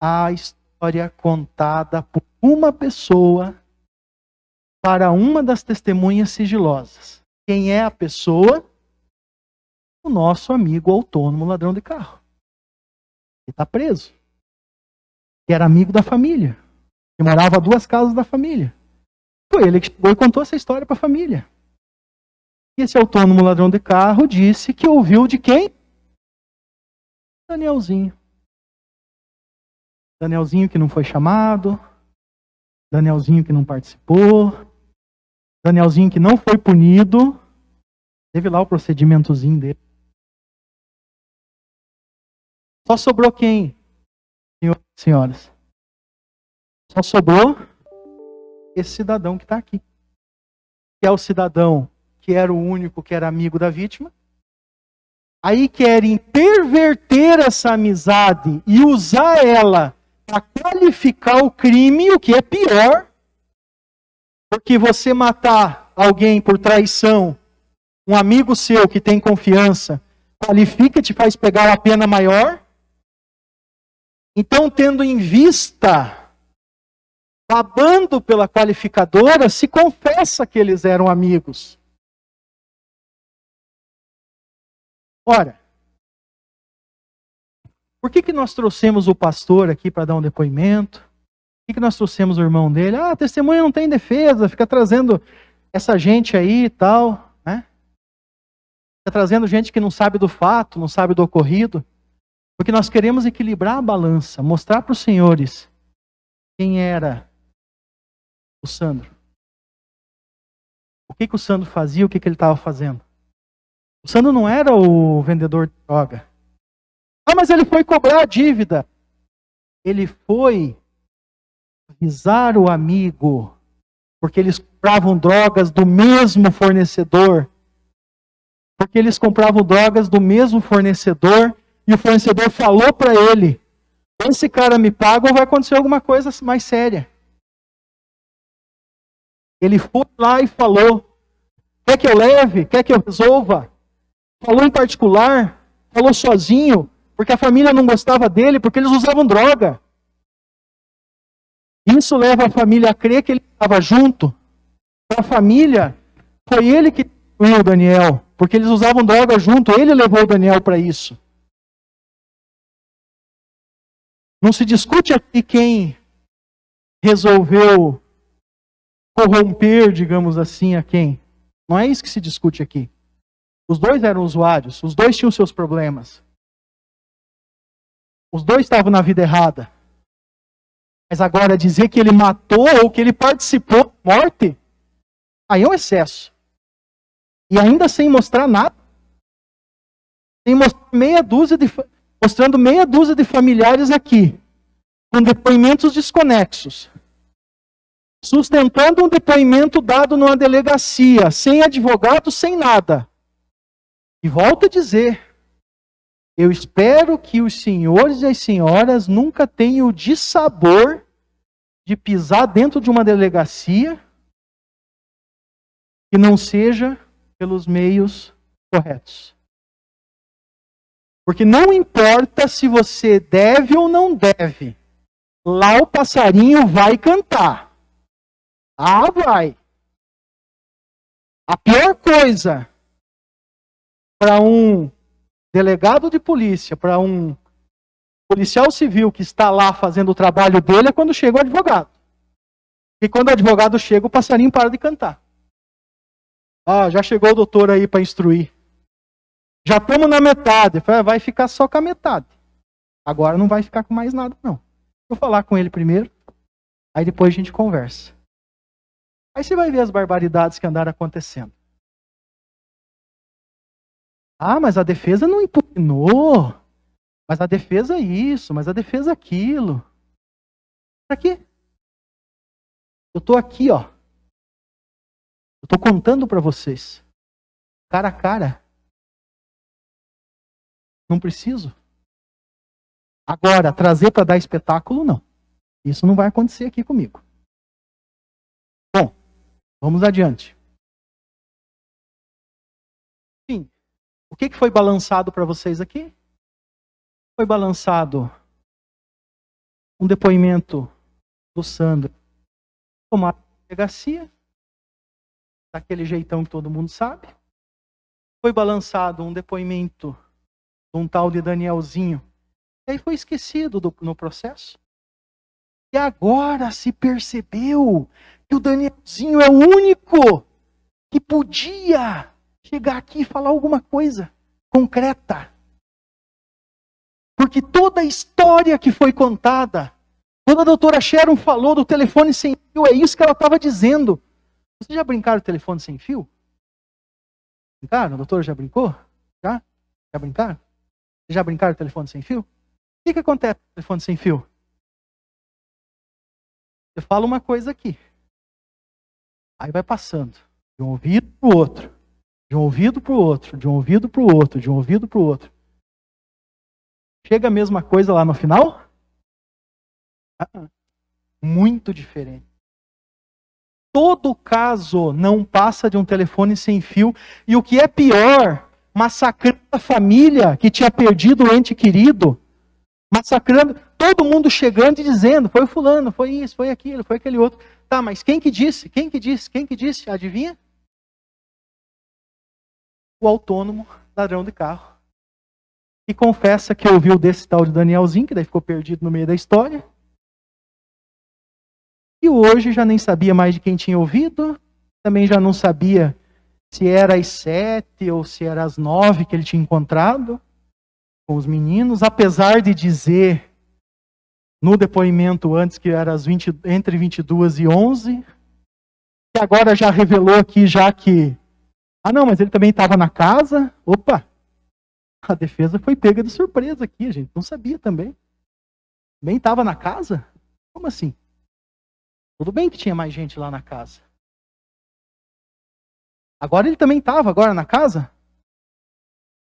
à história contada por uma pessoa para uma das testemunhas sigilosas. Quem é a pessoa? O nosso amigo autônomo ladrão de carro. Ele está preso. Que era amigo da família. Que morava a 2 casas da família. Foi ele que chegou e contou essa história para a família. E esse autônomo ladrão de carro disse que ouviu de quem? Danielzinho. Danielzinho que não foi chamado. Danielzinho que não participou. Danielzinho que não foi punido. Teve lá o procedimentozinho dele. Só sobrou quem, senhores e senhoras? Só sobrou esse cidadão que está aqui. Que é o cidadão que era o único que era amigo da vítima. Aí querem perverter essa amizade e usar ela para qualificar o crime, o que é pior. Porque você matar alguém por traição, um amigo seu que tem confiança, qualifica e te faz pegar uma pena maior. Então, tendo em vista, babando pela qualificadora, se confessa que eles eram amigos. Ora, por que nós trouxemos o pastor aqui para dar um depoimento? Por que nós trouxemos o irmão dele? A testemunha não tem defesa, fica trazendo essa gente aí e tal, né? Fica trazendo gente que não sabe do fato, não sabe do ocorrido. Porque nós queremos equilibrar a balança, mostrar para os senhores quem era o Sandro. O que o Sandro fazia, o que ele estava fazendo. O Sandro não era o vendedor de droga. Ah, mas ele foi cobrar a dívida. Ele foi avisar o amigo, porque eles compravam drogas do mesmo fornecedor. Porque eles compravam drogas do mesmo fornecedor. E o fornecedor falou para ele, esse cara me paga ou vai acontecer alguma coisa mais séria. Ele foi lá e falou, quer que eu leve? Quer que eu resolva? Falou em particular, falou sozinho, porque a família não gostava dele, porque eles usavam droga. Isso leva a família a crer que ele estava junto. A família, foi ele que destruiu o Daniel, porque eles usavam droga junto, ele levou o Daniel para isso. Não se discute aqui quem resolveu corromper, digamos assim, a quem? Não é isso que se discute aqui. Os dois eram usuários, os dois tinham seus problemas. Os dois estavam na vida errada. Mas agora dizer que ele matou ou que ele participou da morte, aí é um excesso. E ainda sem mostrar nada. Sem mostrar mostrando meia dúzia de familiares aqui, com depoimentos desconexos. Sustentando um depoimento dado numa delegacia, sem advogado, sem nada. E volto a dizer, eu espero que os senhores e as senhoras nunca tenham o dissabor de pisar dentro de uma delegacia que não seja pelos meios corretos. Porque não importa se você deve ou não deve, lá o passarinho vai cantar. Ah, vai. A pior coisa para um delegado de polícia, para um policial civil que está lá fazendo o trabalho dele, é quando chega o advogado. E quando o advogado chega, o passarinho para de cantar. Ah, já chegou o doutor aí para instruir. Já estamos na metade. Vai ficar só com a metade. Agora não vai ficar com mais nada, não. Vou falar com ele primeiro, aí depois a gente conversa. Aí você vai ver as barbaridades que andaram acontecendo. Ah, mas a defesa não impugnou. Mas a defesa isso, mas a defesa aquilo. Para quê? Eu estou aqui, ó. Eu estou contando para vocês. Cara a cara. Não preciso. Agora, trazer para dar espetáculo, não. Isso não vai acontecer aqui comigo. Bom, vamos adiante. Sim. O que foi balançado para vocês aqui? Foi balançado um depoimento do Sandro tomado na delegacia, daquele jeitão que todo mundo sabe. Foi balançado um depoimento de um tal de Danielzinho, e aí foi esquecido no processo. E agora se percebeu que o Danielzinho é o único que podia chegar aqui e falar alguma coisa concreta. Porque toda a história que foi contada, quando a doutora Sharon falou do telefone sem fio, é isso que ela estava dizendo. Vocês já brincaram de telefone sem fio? Brincaram? A doutora já brincou? Já? Já brincaram? Vocês já brincaram de telefone sem fio? O que acontece com o telefone sem fio? Você fala uma coisa aqui. Aí vai passando. De um ouvido para o outro. De um ouvido para o outro. De um ouvido para o outro. De um ouvido para o outro. Chega a mesma coisa lá no final? Muito diferente. Todo caso não passa de um telefone sem fio. E o que é pior, massacrando a família que tinha perdido o ente querido. Massacrando, todo mundo chegando e dizendo, foi o fulano, foi isso, foi aquilo, foi aquele outro. Tá, mas quem que disse? Quem que disse? Quem que disse? Adivinha? O autônomo ladrão de carro. E confessa que ouviu desse tal de Danielzinho, que daí ficou perdido no meio da história. E hoje já nem sabia mais de quem tinha ouvido. Também já não sabia se era às 7 ou se era às 9 que ele tinha encontrado com os meninos. Apesar de dizer no depoimento antes que era entre 22 e 11. Que agora já revelou aqui já que... Ah não, mas ele também estava na casa. Opa! A defesa foi pega de surpresa aqui, a gente não sabia também. Também estava na casa? Como assim? Tudo bem que tinha mais gente lá na casa. Agora ele também estava agora na casa?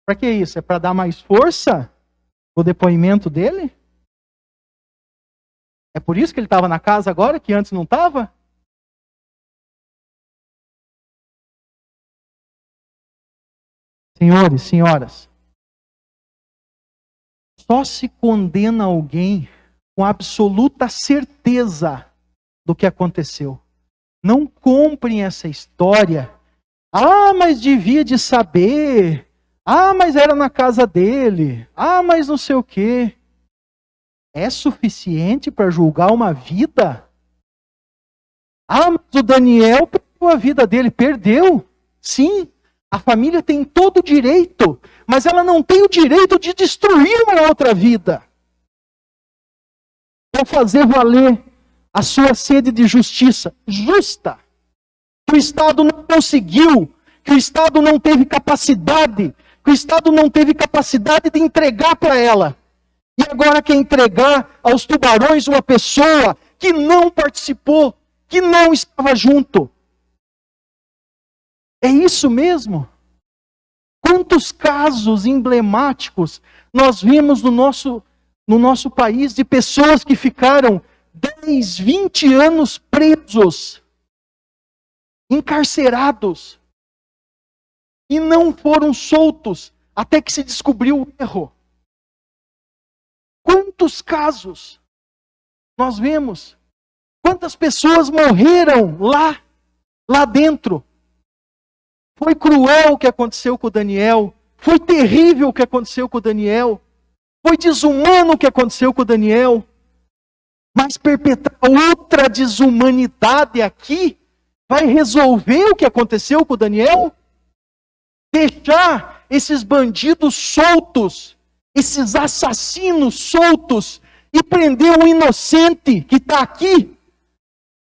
Para que isso? É para dar mais força no depoimento dele? É por isso que ele estava na casa agora, que antes não estava? Senhores, senhoras, só se condena alguém com absoluta certeza do que aconteceu. Não comprem essa história. Ah, mas devia de saber. Ah, mas era na casa dele. Ah, mas não sei o quê. É suficiente para julgar uma vida? Ah, mas o Daniel perdeu a vida dele. Perdeu? Sim. A família tem todo o direito, mas ela não tem o direito de destruir uma outra vida. Para fazer valer a sua sede de justiça justa. Que o Estado não conseguiu, que o Estado não teve capacidade, que o Estado não teve capacidade de entregar para ela. E agora quer entregar aos tubarões uma pessoa que não participou, que não estava junto. É isso mesmo? Quantos casos emblemáticos nós vimos no nosso país de pessoas que ficaram 10, 20 anos presos, encarcerados, e não foram soltos até que se descobriu o erro. Quantos casos nós vemos? Quantas pessoas morreram lá dentro? Foi cruel o que aconteceu com o Daniel. Foi terrível o que aconteceu com o Daniel. Foi desumano o que aconteceu com o Daniel. Mas perpetrar outra desumanidade aqui vai resolver o que aconteceu com o Daniel? Deixar esses bandidos soltos, esses assassinos soltos, e prender um inocente que está aqui,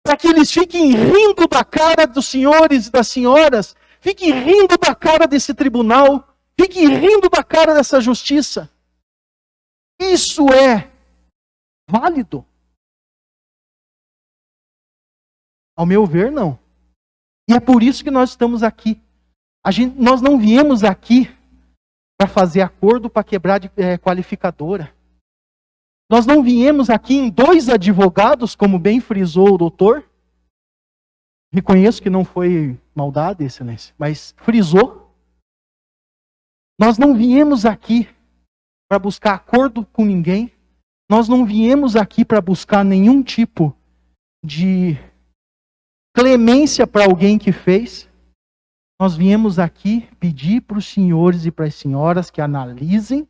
para que eles fiquem rindo da cara dos senhores e das senhoras, fiquem rindo da cara desse tribunal, fiquem rindo da cara dessa justiça. Isso é válido? Ao meu ver, não. E é por isso que nós estamos aqui. Nós não viemos aqui para fazer acordo para quebrar de qualificadora. Nós não viemos aqui em 2 advogados, como bem frisou o doutor. Reconheço que não foi maldade, excelência, mas frisou. Nós não viemos aqui para buscar acordo com ninguém. Nós não viemos aqui para buscar nenhum tipo de clemência para alguém que fez. Nós viemos aqui pedir para os senhores e para as senhoras que analisem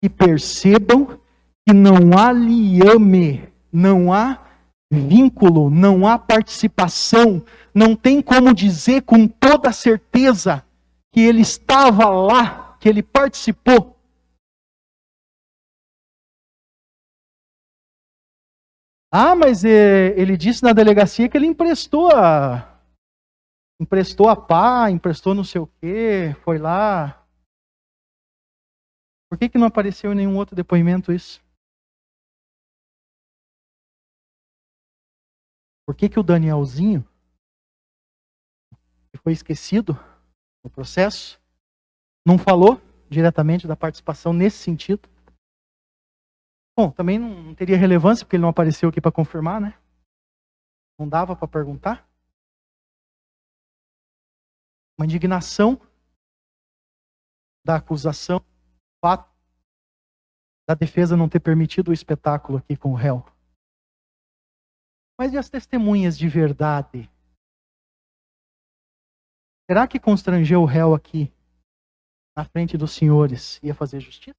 e percebam que não há liame, não há vínculo, não há participação, não tem como dizer com toda certeza que ele estava lá, que ele participou. Ah, mas ele disse na delegacia que ele emprestou a pá, emprestou não sei o quê, foi lá. Por que não apareceu em nenhum outro depoimento isso? Por que o Danielzinho, que foi esquecido no processo, não falou diretamente da participação nesse sentido? Bom, também não teria relevância, porque ele não apareceu aqui para confirmar, né? Não dava para perguntar. Uma indignação da acusação, o fato da defesa não ter permitido o espetáculo aqui com o réu. Mas e as testemunhas de verdade? Será que constrangeu o réu aqui, na frente dos senhores, ia fazer justiça?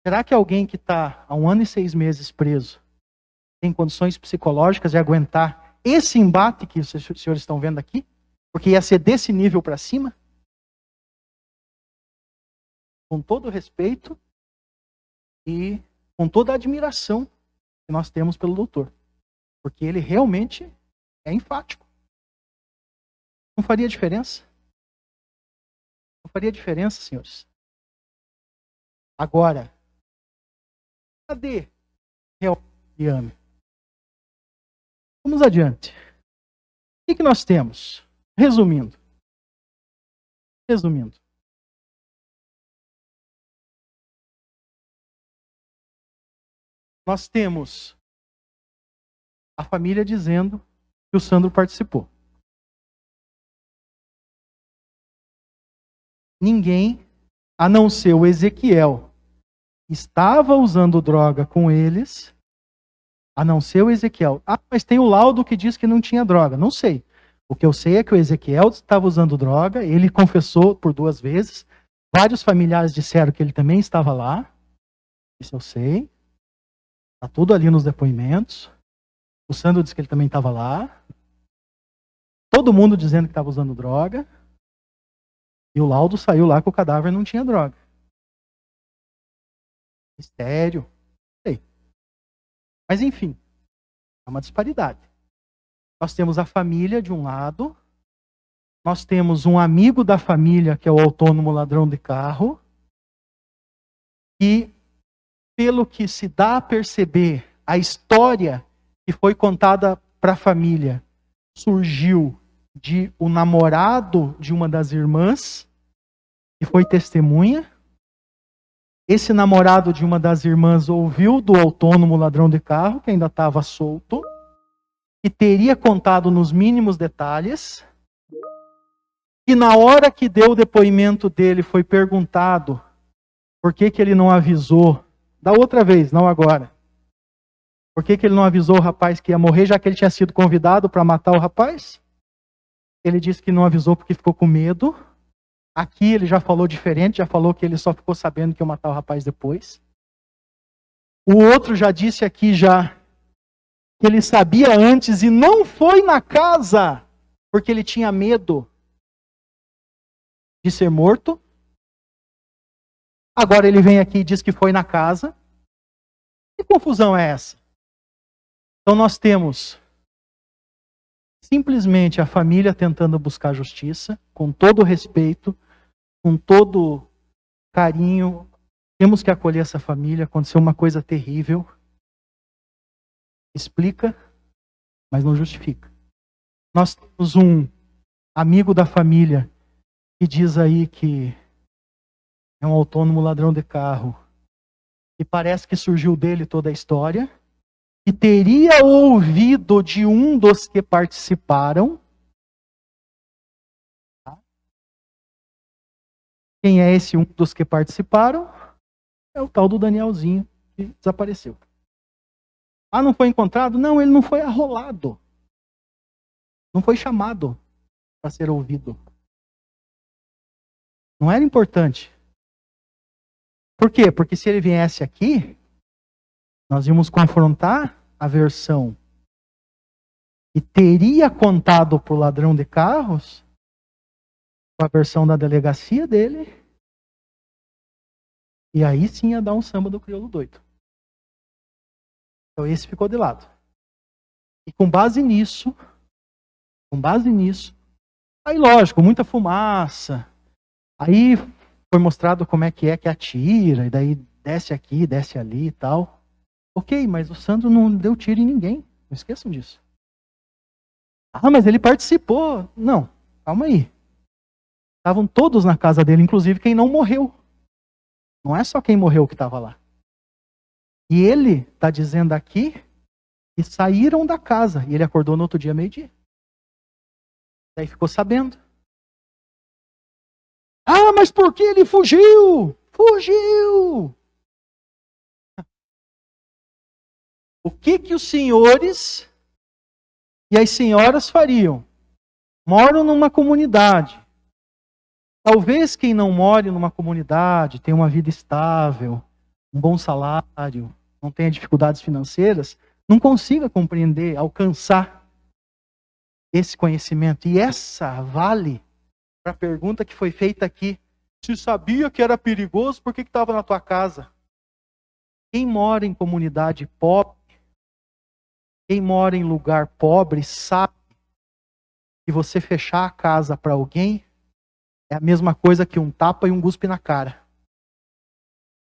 Será que alguém que está há 1 ano e 6 meses preso tem condições psicológicas de aguentar esse embate que os senhores estão vendo aqui? Porque ia ser desse nível para cima? Com todo o respeito e com toda a admiração que nós temos pelo doutor. Porque ele realmente é enfático. Não faria diferença? Não faria diferença, senhores? Agora, cadê réu liame? Vamos adiante. O que nós temos? Resumindo. Nós temos a família dizendo que o Sandro participou. Ninguém, a não ser o Ezequiel, estava usando droga com eles, a não ser o Ezequiel. Ah, mas tem o laudo que diz que não tinha droga. Não sei. O que eu sei é que o Ezequiel estava usando droga, ele confessou por 2 vezes. Vários familiares disseram que ele também estava lá. Isso eu sei. Está tudo ali nos depoimentos. O Sandro disse que ele também estava lá. Todo mundo dizendo que estava usando droga. E o laudo saiu lá que o cadáver não tinha droga. Mistério. Sei. Mas enfim, é uma disparidade. Nós temos a família de um lado. Nós temos um amigo da família, que é o autônomo ladrão de carro. E, pelo que se dá a perceber, a história que foi contada para a família surgiu de o namorado de uma das irmãs, que foi testemunha. Esse namorado de uma das irmãs ouviu do autônomo ladrão de carro, que ainda estava solto, e teria contado nos mínimos detalhes. E na hora que deu o depoimento dele, foi perguntado por que ele não avisou, da outra vez, não agora. Por que ele não avisou o rapaz que ia morrer, já que ele tinha sido convidado para matar o rapaz? Ele disse que não avisou porque ficou com medo. Aqui ele já falou diferente, já falou que ele só ficou sabendo que ia matar o rapaz depois. O outro já disse aqui já que ele sabia antes e não foi na casa porque ele tinha medo de ser morto. Agora ele vem aqui e diz que foi na casa. Que confusão é essa? Então nós temos simplesmente a família tentando buscar justiça, com todo respeito, com todo carinho. Temos que acolher essa família. Aconteceu uma coisa terrível. Explica, mas não justifica. Nós temos um amigo da família que diz aí que é um autônomo ladrão de carro. E parece que surgiu dele toda a história. E teria ouvido de um dos que participaram. Quem é esse um dos que participaram? É o tal do Danielzinho, que desapareceu. Ah, não foi encontrado? Não, ele não foi arrolado. Não foi chamado para ser ouvido. Não era importante. Por quê? Porque se ele viesse aqui, nós íamos confrontar a versão e teria contado para o ladrão de carros com a versão da delegacia dele. E aí sim ia dar um samba do crioulo doido. Então esse ficou de lado. E com base nisso, aí lógico, muita fumaça. Aí foi mostrado como é que atira, e daí desce aqui, desce ali e tal. Ok, mas o Sandro não deu tiro em ninguém. Não esqueçam disso. Ah, mas ele participou. Não, calma aí. Estavam todos na casa dele, inclusive quem não morreu. Não é só quem morreu que estava lá. E ele está dizendo aqui que saíram da casa. E ele acordou no outro dia, meio-dia. Daí ficou sabendo. Ah, mas por que ele fugiu? Fugiu! O que os senhores e as senhoras fariam? Moram numa comunidade. Talvez quem não more numa comunidade, tenha uma vida estável, um bom salário, não tenha dificuldades financeiras, não consiga compreender, alcançar esse conhecimento. E essa vale para a pergunta que foi feita aqui. Se sabia que era perigoso, por que estava na tua casa? Quem mora em comunidade pobre, quem mora em lugar pobre, sabe que você fechar a casa para alguém é a mesma coisa que um tapa e um cuspe na cara.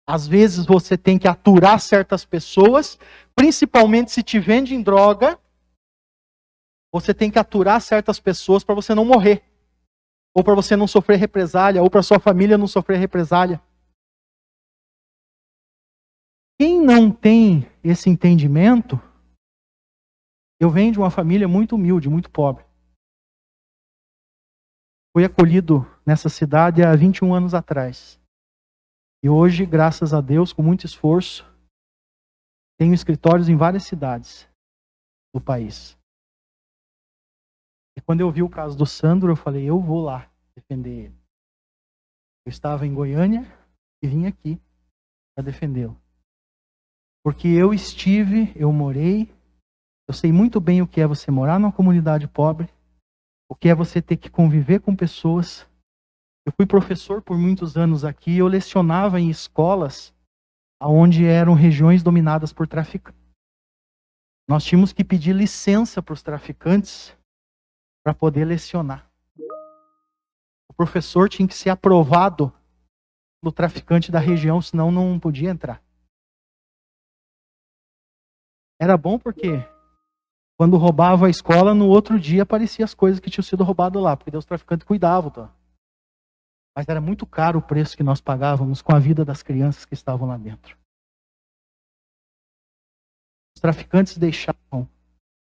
Às vezes você tem que aturar certas pessoas, principalmente se te vendem droga, você tem que aturar certas pessoas para você não morrer. Ou para você não sofrer represália, ou para sua família não sofrer represália. Quem não tem esse entendimento, eu venho de uma família muito humilde, muito pobre. Fui acolhido nessa cidade há 21 anos atrás. E hoje, graças a Deus, com muito esforço, tenho escritórios em várias cidades do país. E quando eu vi o caso do Sandro, eu falei, eu vou lá defender ele. Eu estava em Goiânia e vim aqui para defendê-lo. Porque eu morei Eu sei muito bem o que é você morar numa comunidade pobre, o que é você ter que conviver com pessoas. Eu fui professor por muitos anos aqui, eu lecionava em escolas onde eram regiões dominadas por traficantes. Nós tínhamos que pedir licença para os traficantes para poder lecionar. O professor tinha que ser aprovado pelo traficante da região, senão não podia entrar. Era bom porque quando roubava a escola, no outro dia apareciam as coisas que tinham sido roubadas lá, porque os traficantes cuidavam. Tá? Mas era muito caro o preço que nós pagávamos com a vida das crianças que estavam lá dentro. Os traficantes deixavam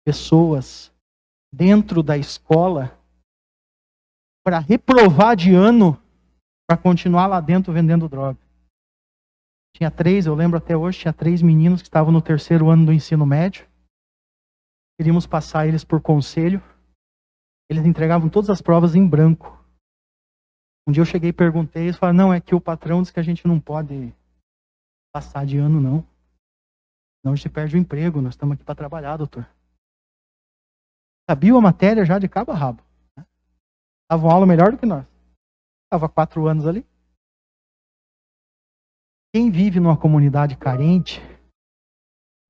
pessoas dentro da escola para reprovar de ano para continuar lá dentro vendendo droga. Tinha 3, eu lembro até hoje, tinha 3 meninos que estavam no 3º ano do ensino médio. Queríamos passar eles por conselho. Eles entregavam todas as provas em branco. Um dia eu cheguei e perguntei, eles falaram, não, é que o patrão disse que a gente não pode passar de ano, não. Senão a gente perde o emprego, nós estamos aqui para trabalhar, doutor. Sabiam a matéria já de cabo a rabo. Davam aula melhor do que nós. Estava 4 anos ali. Quem vive numa comunidade carente,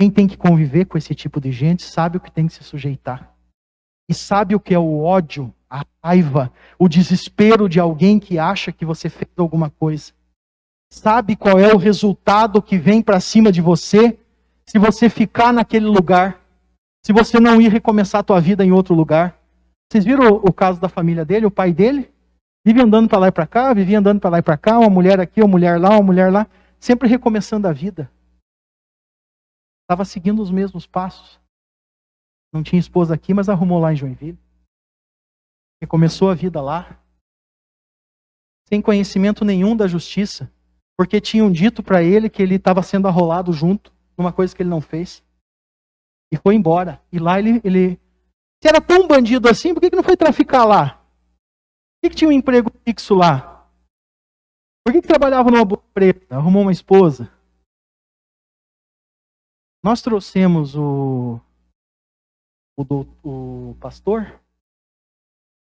quem tem que conviver com esse tipo de gente, sabe o que tem que se sujeitar. E sabe o que é o ódio, a raiva, o desespero de alguém que acha que você fez alguma coisa. Sabe qual é o resultado que vem para cima de você se você ficar naquele lugar, se você não ir recomeçar a tua vida em outro lugar. Vocês viram o caso da família dele, o pai dele? Vive andando para lá e para cá, vivia andando para lá e para cá, uma mulher aqui, uma mulher lá, sempre recomeçando a vida. Estava seguindo os mesmos passos. Não tinha esposa aqui, mas arrumou lá em Joinville. Recomeçou a vida lá. Sem conhecimento nenhum da justiça. Porque tinham dito para ele que ele estava sendo arrolado junto numa coisa que ele não fez. E foi embora. E lá ele se era tão bandido assim, por que não foi traficar lá? Por que tinha um emprego fixo lá? Por que trabalhava numa boa empresa? Arrumou uma esposa? Nós trouxemos o pastor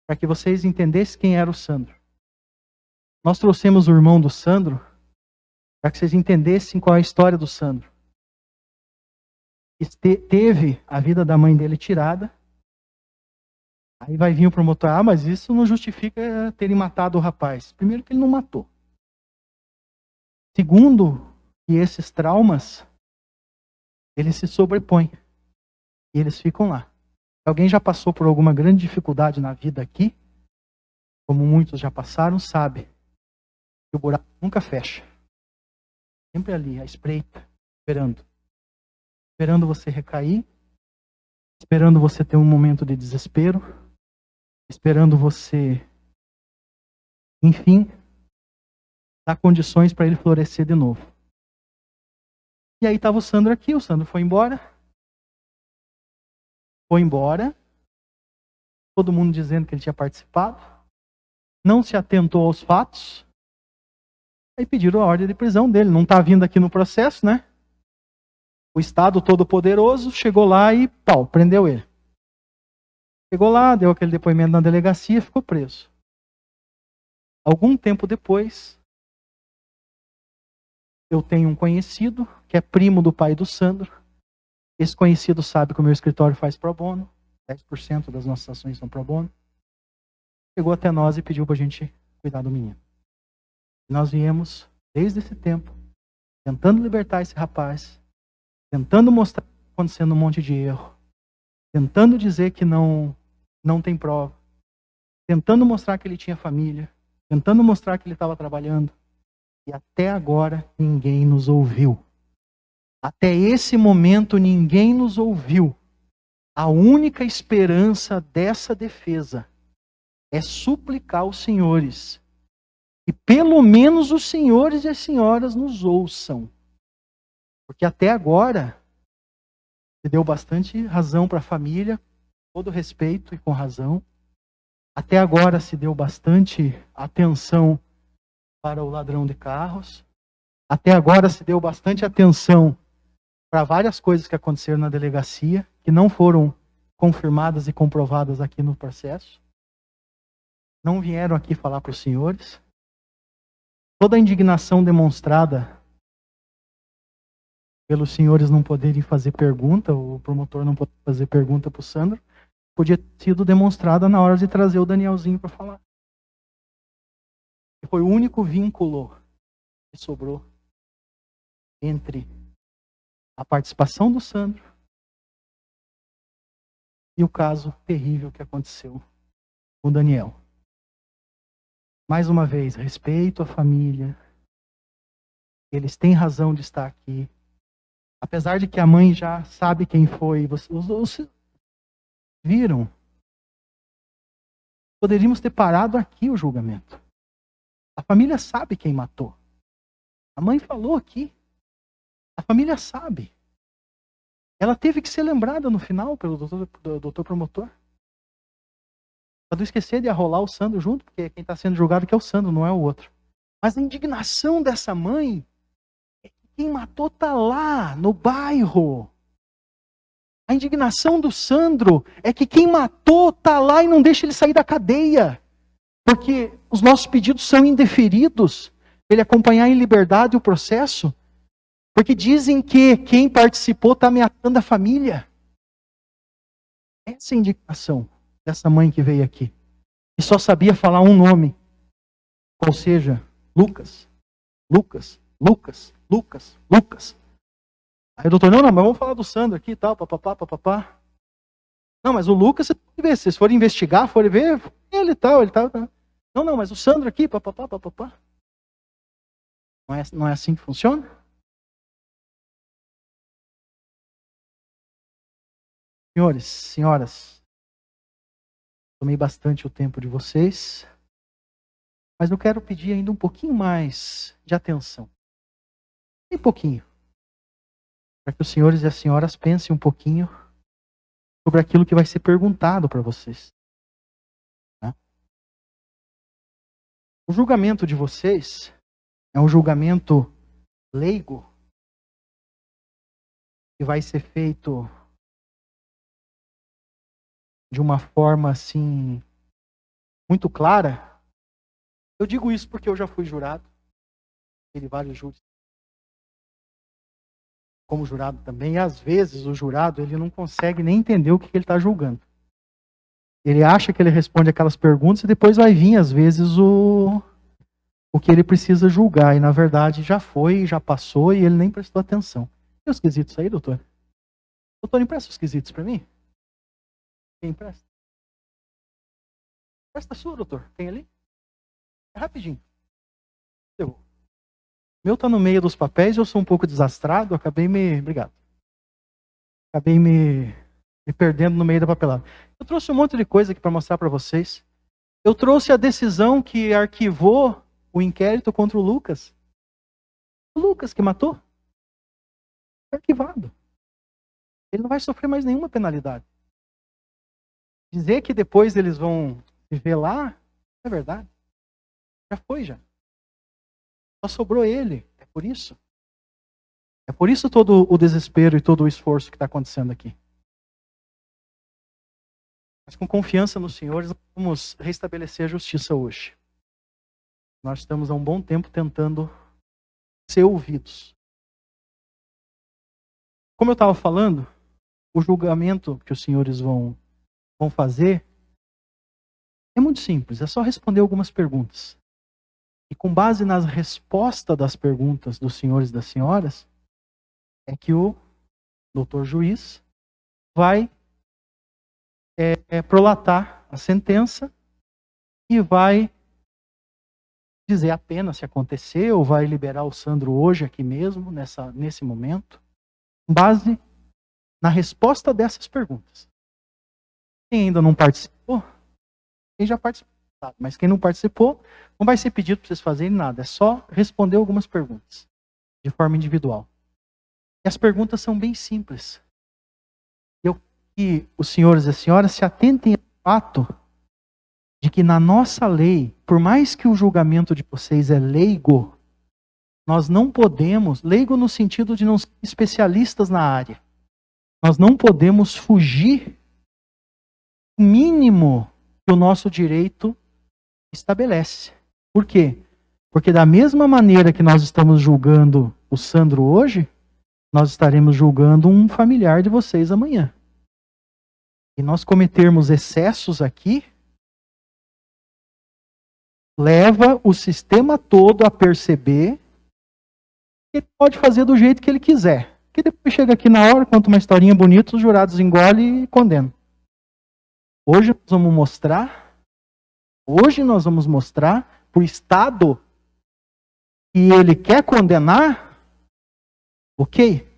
para que vocês entendessem quem era o Sandro. Nós trouxemos o irmão do Sandro para que vocês entendessem qual é a história do Sandro. Teve a vida da mãe dele tirada. Aí vai vir o promotor, mas isso não justifica terem matado o rapaz. Primeiro que ele não matou. Segundo, que esses traumas, eles se sobrepõem. E eles ficam lá. Se alguém já passou por alguma grande dificuldade na vida aqui, como muitos já passaram, sabe que o buraco nunca fecha. Sempre ali, à espreita, esperando. Esperando você recair, esperando você ter um momento de desespero, esperando você, enfim, dar condições para ele florescer de novo. E aí estava o Sandro aqui, o Sandro foi embora. Foi embora. Todo mundo dizendo que ele tinha participado. Não se atentou aos fatos. Aí pediram a ordem de prisão dele. Não está vindo aqui no processo, né? O Estado Todo-Poderoso chegou lá e prendeu ele. Chegou lá, deu aquele depoimento na delegacia e ficou preso. Algum tempo depois, eu tenho um conhecido, que é primo do pai do Sandro. Esse conhecido sabe que o meu escritório faz pro bono. 10% das nossas ações são pro bono. Chegou até nós e pediu para a gente cuidar do menino. E nós viemos, desde esse tempo, tentando libertar esse rapaz, tentando mostrar que está acontecendo um monte de erro, tentando dizer que não tem prova, tentando mostrar que ele tinha família, tentando mostrar que ele estava trabalhando. E até agora ninguém nos ouviu. Até esse momento ninguém nos ouviu. A única esperança dessa defesa é suplicar aos senhores que pelo menos os senhores e as senhoras nos ouçam. Porque até agora se deu bastante razão para a família, com todo respeito e com razão. Até agora se deu bastante atenção para o ladrão de carros. Até agora se deu bastante atenção para várias coisas que aconteceram na delegacia, que não foram confirmadas e comprovadas aqui no processo. Não vieram aqui falar para os senhores. Toda a indignação demonstrada pelos senhores não poderem fazer pergunta, o promotor não poder fazer pergunta para o Sandro, podia ter sido demonstrada na hora de trazer o Danielzinho para falar. Foi o único vínculo que sobrou entre a participação do Sandro e o caso terrível que aconteceu com o Daniel. Mais uma vez, respeito à família. Eles têm razão de estar aqui. Apesar de que a mãe já sabe quem foi. Vocês viram? Poderíamos ter parado aqui o julgamento. A família sabe quem matou. A mãe falou aqui. A família sabe. Ela teve que ser lembrada no final pelo doutor promotor. Para não esquecer de arrolar o Sandro junto, porque quem está sendo julgado aqui é o Sandro, não é o outro. Mas a indignação dessa mãe é que quem matou está lá, no bairro. A indignação do Sandro é que quem matou está lá e não deixa ele sair da cadeia. Porque os nossos pedidos são indeferidos. Ele acompanhar em liberdade o processo. Porque dizem que quem participou está ameaçando a família. Essa é a indignação dessa mãe que veio aqui. E só sabia falar um nome. Ou seja, Lucas. Lucas. Lucas. Lucas. Lucas. Aí o doutor, não, mas vamos falar do Sandro aqui e tal, papapá, papapá. Não, mas o Lucas, você tem que ver, se vocês forem investigar, forem ver, ele tal, ele tal. Não, mas o Sandro aqui, papapá, papapá. Não é assim que funciona? Senhores, senhoras, tomei bastante o tempo de vocês, mas eu quero pedir ainda um pouquinho mais de atenção. Um pouquinho. Para que os senhores e as senhoras pensem um pouquinho sobre aquilo que vai ser perguntado para vocês. Tá? O julgamento de vocês é um julgamento leigo que vai ser feito de uma forma assim muito clara. Eu digo isso porque eu já fui jurado, tive vários júris como jurado também, e às vezes o jurado ele não consegue nem entender o que ele está julgando. Ele acha que ele responde aquelas perguntas e depois vai vir às vezes o que ele precisa julgar, e na verdade já foi, já passou e ele nem prestou atenção. Tem os quesitos aí, doutor? Doutor, empresta os quesitos para mim? Quem empresta? Empresta a sua, doutor. Tem ali? É rapidinho. O meu tá no meio dos papéis, eu sou um pouco desastrado, Obrigado. Acabei me perdendo no meio da papelada. Eu trouxe um monte de coisa aqui para mostrar para vocês. Eu trouxe a decisão que arquivou o inquérito contra o Lucas. O Lucas que matou. Foi arquivado. Ele não vai sofrer mais nenhuma penalidade. Dizer que depois eles vão viver lá, é verdade. Já foi, já. Só sobrou ele. É por isso. É por isso todo o desespero e todo o esforço que está acontecendo aqui. Mas com confiança nos senhores, vamos restabelecer a justiça hoje. Nós estamos há um bom tempo tentando ser ouvidos. Como eu estava falando, o julgamento que os senhores vão fazer é muito simples, é só responder algumas perguntas. E com base nas respostas das perguntas dos senhores e das senhoras, é que o doutor juiz vai prolatar a sentença e vai dizer a pena se acontecer, ou vai liberar o Sandro hoje aqui mesmo, nesse momento, com base na resposta dessas perguntas. Quem ainda não participou, quem já participou, sabe, mas quem não participou, não vai ser pedido para vocês fazerem nada, é só responder algumas perguntas, de forma individual. E as perguntas são bem simples. Que os senhores e as senhoras se atentem ao fato de que na nossa lei, por mais que o julgamento de vocês é leigo, nós não podemos, leigo no sentido de não ser especialistas na área, nós não podemos fugir do mínimo que o nosso direito estabelece. Por quê? Porque da mesma maneira que nós estamos julgando o Sandro hoje, nós estaremos julgando um familiar de vocês amanhã. E nós cometermos excessos aqui, leva o sistema todo a perceber que ele pode fazer do jeito que ele quiser. Que depois chega aqui na hora, conta uma historinha bonita, os jurados engolem e condenam. Hoje nós vamos mostrar para o Estado que ele quer condenar, ok?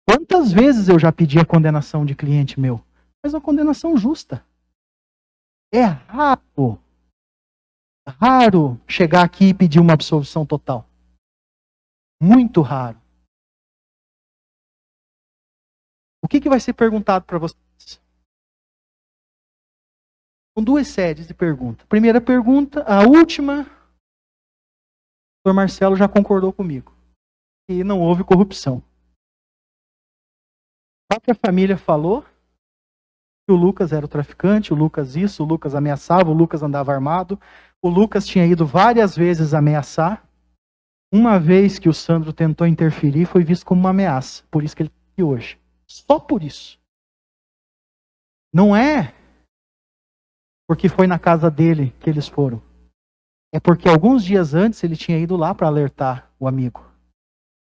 Quantas vezes eu já pedi a condenação de cliente meu? Mas uma condenação justa. É raro chegar aqui e pedir uma absolvição total. Muito raro. O que vai ser perguntado para vocês? Com duas séries de perguntas. Primeira pergunta, a última, o Dr. Marcelo já concordou comigo. E não houve corrupção. A própria família falou que o Lucas era o traficante, o Lucas isso, o Lucas ameaçava, o Lucas andava armado, o Lucas tinha ido várias vezes ameaçar. Uma vez que o Sandro tentou interferir, foi visto como uma ameaça. Por isso que ele está aqui hoje. Só por isso. Não é porque foi na casa dele que eles foram. É porque alguns dias antes ele tinha ido lá para alertar o amigo.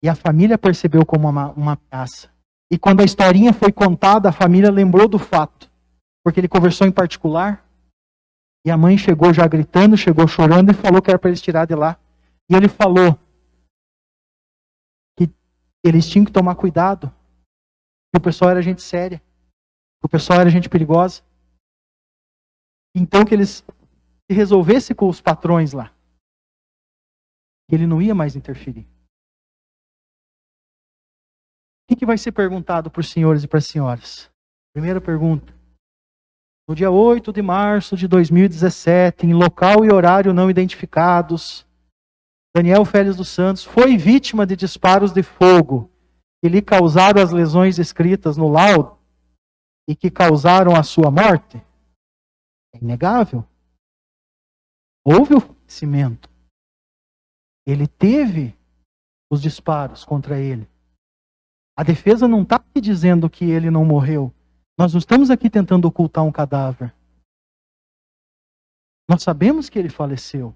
E a família percebeu como uma ameaça. E quando a historinha foi contada, a família lembrou do fato. Porque ele conversou em particular. E a mãe chegou já gritando, chegou chorando e falou que era para eles tirar de lá. E ele falou que eles tinham que tomar cuidado. Que o pessoal era gente séria. Que o pessoal era gente perigosa. Então que eles se resolvessem com os patrões lá. Que ele não ia mais interferir. O que vai ser perguntado para os senhores e para as senhoras? Primeira pergunta. No dia 8 de março de 2017, em local e horário não identificados, Daniel Félix dos Santos foi vítima de disparos de fogo que lhe causaram as lesões descritas no laudo e que causaram a sua morte? É inegável. Houve o falecimento. Ele teve os disparos contra ele. A defesa não está aqui dizendo que ele não morreu. Nós não estamos aqui tentando ocultar um cadáver. Nós sabemos que ele faleceu.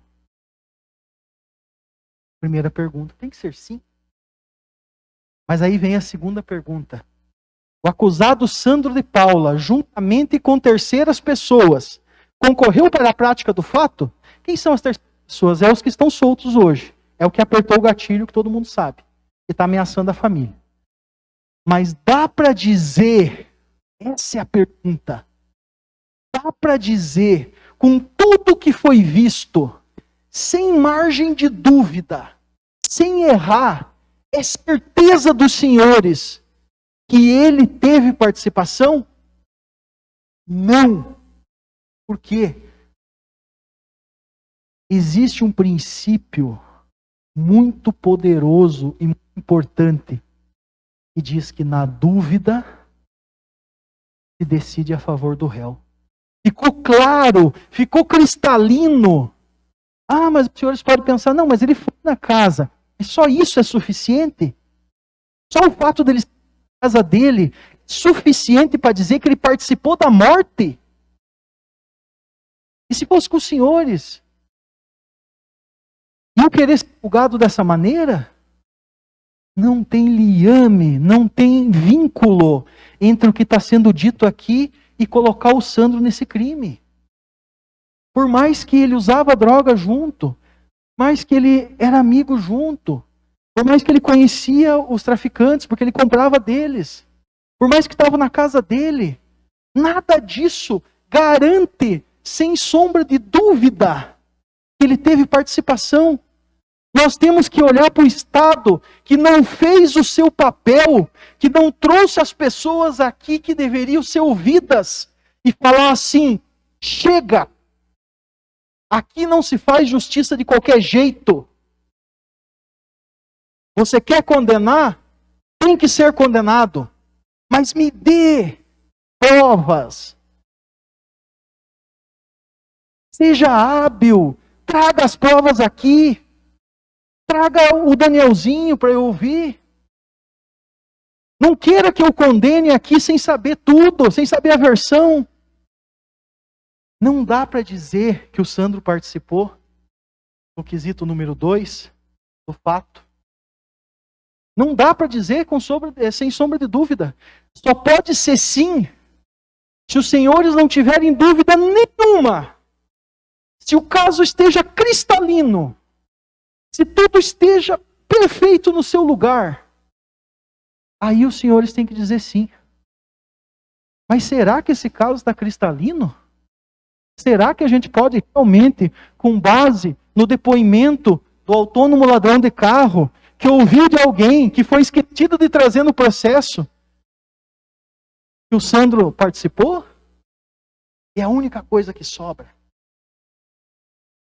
Primeira pergunta, tem que ser sim. Mas aí vem a segunda pergunta. O acusado Sandro de Paula, juntamente com terceiras pessoas, concorreu para a prática do fato? Quem são as terceiras pessoas? É os que estão soltos hoje. É o que apertou o gatilho, que todo mundo sabe. Que está ameaçando a família. Mas dá para dizer, essa é a pergunta, dá para dizer, com tudo que foi visto, sem margem de dúvida, sem errar, é certeza dos senhores que ele teve participação? Não. Por quê? Existe um princípio muito poderoso e muito importante que diz que na dúvida se decide a favor do réu. Ficou claro, ficou cristalino. Ah, mas os senhores podem pensar, não, mas ele foi na casa. E só isso é suficiente? Só o fato dele estar na casa dele é suficiente para dizer que ele participou da morte? E se fosse com os senhores? E eu querer ser julgado dessa maneira? Não tem liame, não tem vínculo entre o que está sendo dito aqui e colocar o Sandro nesse crime. Por mais que ele usava droga junto, mais que ele era amigo junto, por mais que ele conhecia os traficantes, porque ele comprava deles, por mais que estava na casa dele, nada disso garante, sem sombra de dúvida, que ele teve participação. Nós temos que olhar para o Estado que não fez o seu papel, que não trouxe as pessoas aqui que deveriam ser ouvidas e falar assim: chega, aqui não se faz justiça de qualquer jeito. Você quer condenar? Tem que ser condenado. Mas me dê provas. Seja hábil. Traga as provas aqui. Traga o Danielzinho para eu ouvir. Não queira que eu condene aqui sem saber tudo, sem saber a versão. Não dá para dizer que o Sandro participou no quesito número 2 do fato. Não dá para dizer sem sombra de dúvida. Só pode ser sim se os senhores não tiverem dúvida nenhuma. Se o caso esteja cristalino. Se tudo esteja perfeito no seu lugar. Aí os senhores têm que dizer sim. Mas será que esse caso está cristalino? Será que a gente pode realmente, com base no depoimento do autônomo ladrão de carro, que ouviu de alguém que foi esquecido de trazer no processo, que o Sandro participou? É a única coisa que sobra.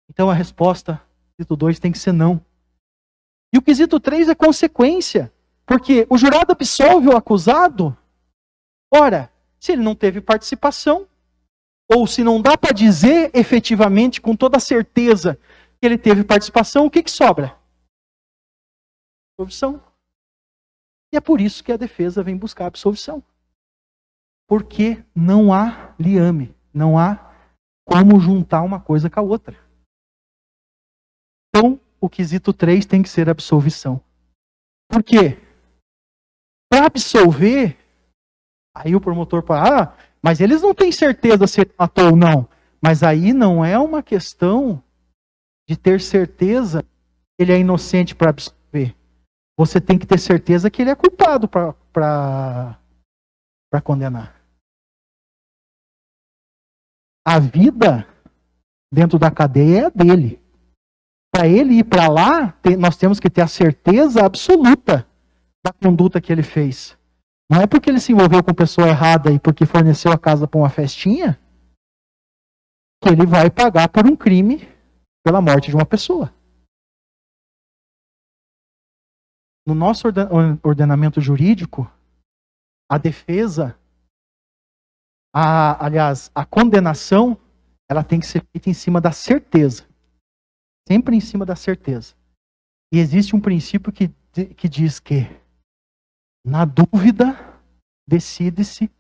Então a resposta, quesito 2, tem que ser não. E o quesito 3 é consequência. Porque o jurado absolve o acusado. Ora, se ele não teve participação, ou se não dá para dizer efetivamente, com toda certeza, que ele teve participação, o que sobra? Absolvição. E é por isso que a defesa vem buscar a absolvição. Porque não há liame, não há como juntar uma coisa com a outra. Então, o quesito 3 tem que ser a absolvição. Por quê? Para absolver, aí o promotor fala, mas eles não têm certeza se ele matou ou não. Mas aí não é uma questão de ter certeza que ele é inocente para absolver. Você tem que ter certeza que ele é culpado para condenar. A vida dentro da cadeia é a dele. Para ele ir para lá, nós temos que ter a certeza absoluta da conduta que ele fez. Não é porque ele se envolveu com pessoa errada e porque forneceu a casa para uma festinha que ele vai pagar por um crime pela morte de uma pessoa. No nosso ordenamento jurídico, a defesa, a condenação, ela tem que ser feita em cima da certeza. Sempre em cima da certeza. E existe um princípio que diz que na dúvida, decide-se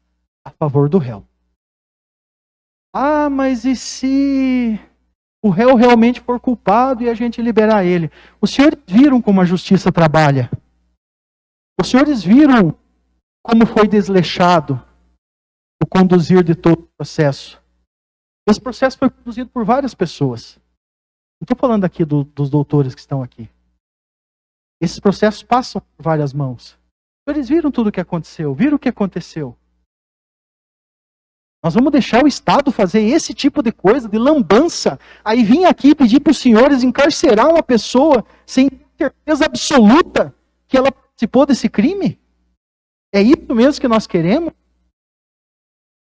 a favor do réu. Ah, mas e se o réu realmente for culpado e a gente liberar ele? Os senhores viram como a justiça trabalha? Os senhores viram como foi desleixado o conduzir de todo o processo? Esse processo foi conduzido por várias pessoas. Não estou falando aqui dos doutores que estão aqui. Esses processos passam por várias mãos. Eles viram tudo o que aconteceu, viram o que aconteceu. Nós vamos deixar o Estado fazer esse tipo de coisa, de lambança, aí vir aqui pedir para os senhores encarcerar uma pessoa sem certeza absoluta que ela participou desse crime? É isso mesmo que nós queremos?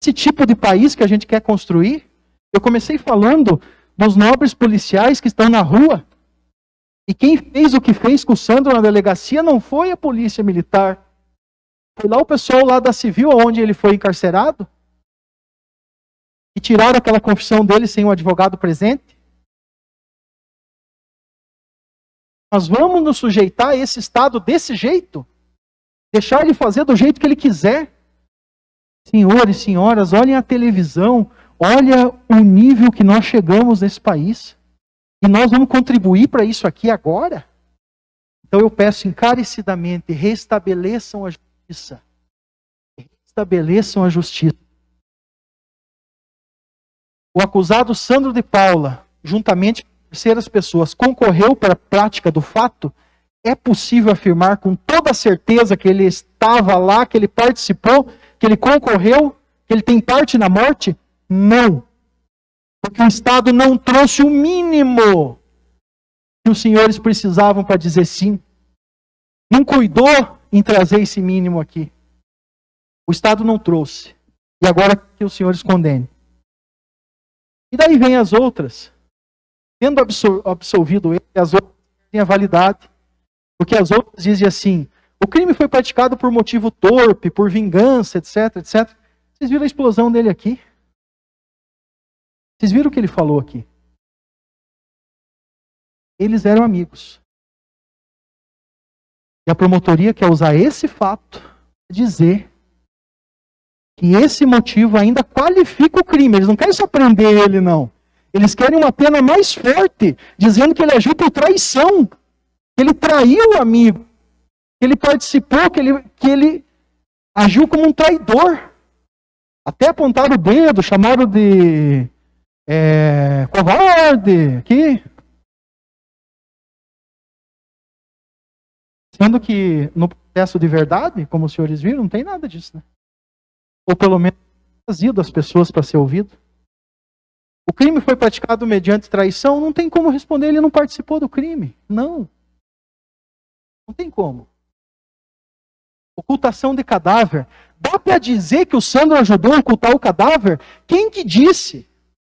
Esse tipo de país que a gente quer construir? Eu comecei falando dos nobres policiais que estão na rua. E quem fez o que fez com o Sandro na delegacia não foi a polícia militar. Foi lá o pessoal lá da civil, onde ele foi encarcerado. E tiraram aquela confissão dele sem o advogado presente. Nós vamos nos sujeitar a esse Estado desse jeito? Deixar ele fazer do jeito que ele quiser? Senhores e senhoras, olhem a televisão. Olha o nível que nós chegamos nesse país. E nós vamos contribuir para isso aqui agora? Então eu peço encarecidamente, restabeleçam a justiça. Restabeleçam a justiça. O acusado Sandro de Paula, juntamente com terceiras pessoas, concorreu para a prática do fato? É possível afirmar com toda certeza que ele estava lá, que ele participou, que ele concorreu, que ele tem parte na morte? Não. Porque o Estado não trouxe o mínimo que os senhores precisavam para dizer sim. Não cuidou em trazer esse mínimo aqui. O Estado não trouxe. E agora que os senhores condenem. E daí vem as outras. Tendo absolvido ele, as outras têm a validade. Porque as outras dizem assim, o crime foi praticado por motivo torpe, por vingança, etc, etc. Vocês viram a explosão dele aqui? Vocês viram o que ele falou aqui? Eles eram amigos. E a promotoria quer usar esse fato para dizer que esse motivo ainda qualifica o crime. Eles não querem só prender ele, não. Eles querem uma pena mais forte, dizendo que ele agiu por traição, que ele traiu o amigo, que ele participou, que ele agiu como um traidor. Até apontaram o dedo, chamaram de covarde aqui. Sendo que no processo de verdade, como os senhores viram, não tem nada disso, né? Ou pelo menos trazido as pessoas para ser ouvido. O crime foi praticado mediante traição, não tem como responder, ele não participou do crime. Não. Não tem como. Ocultação de cadáver. Dá para dizer que o Sandro ajudou a ocultar o cadáver? Quem que disse?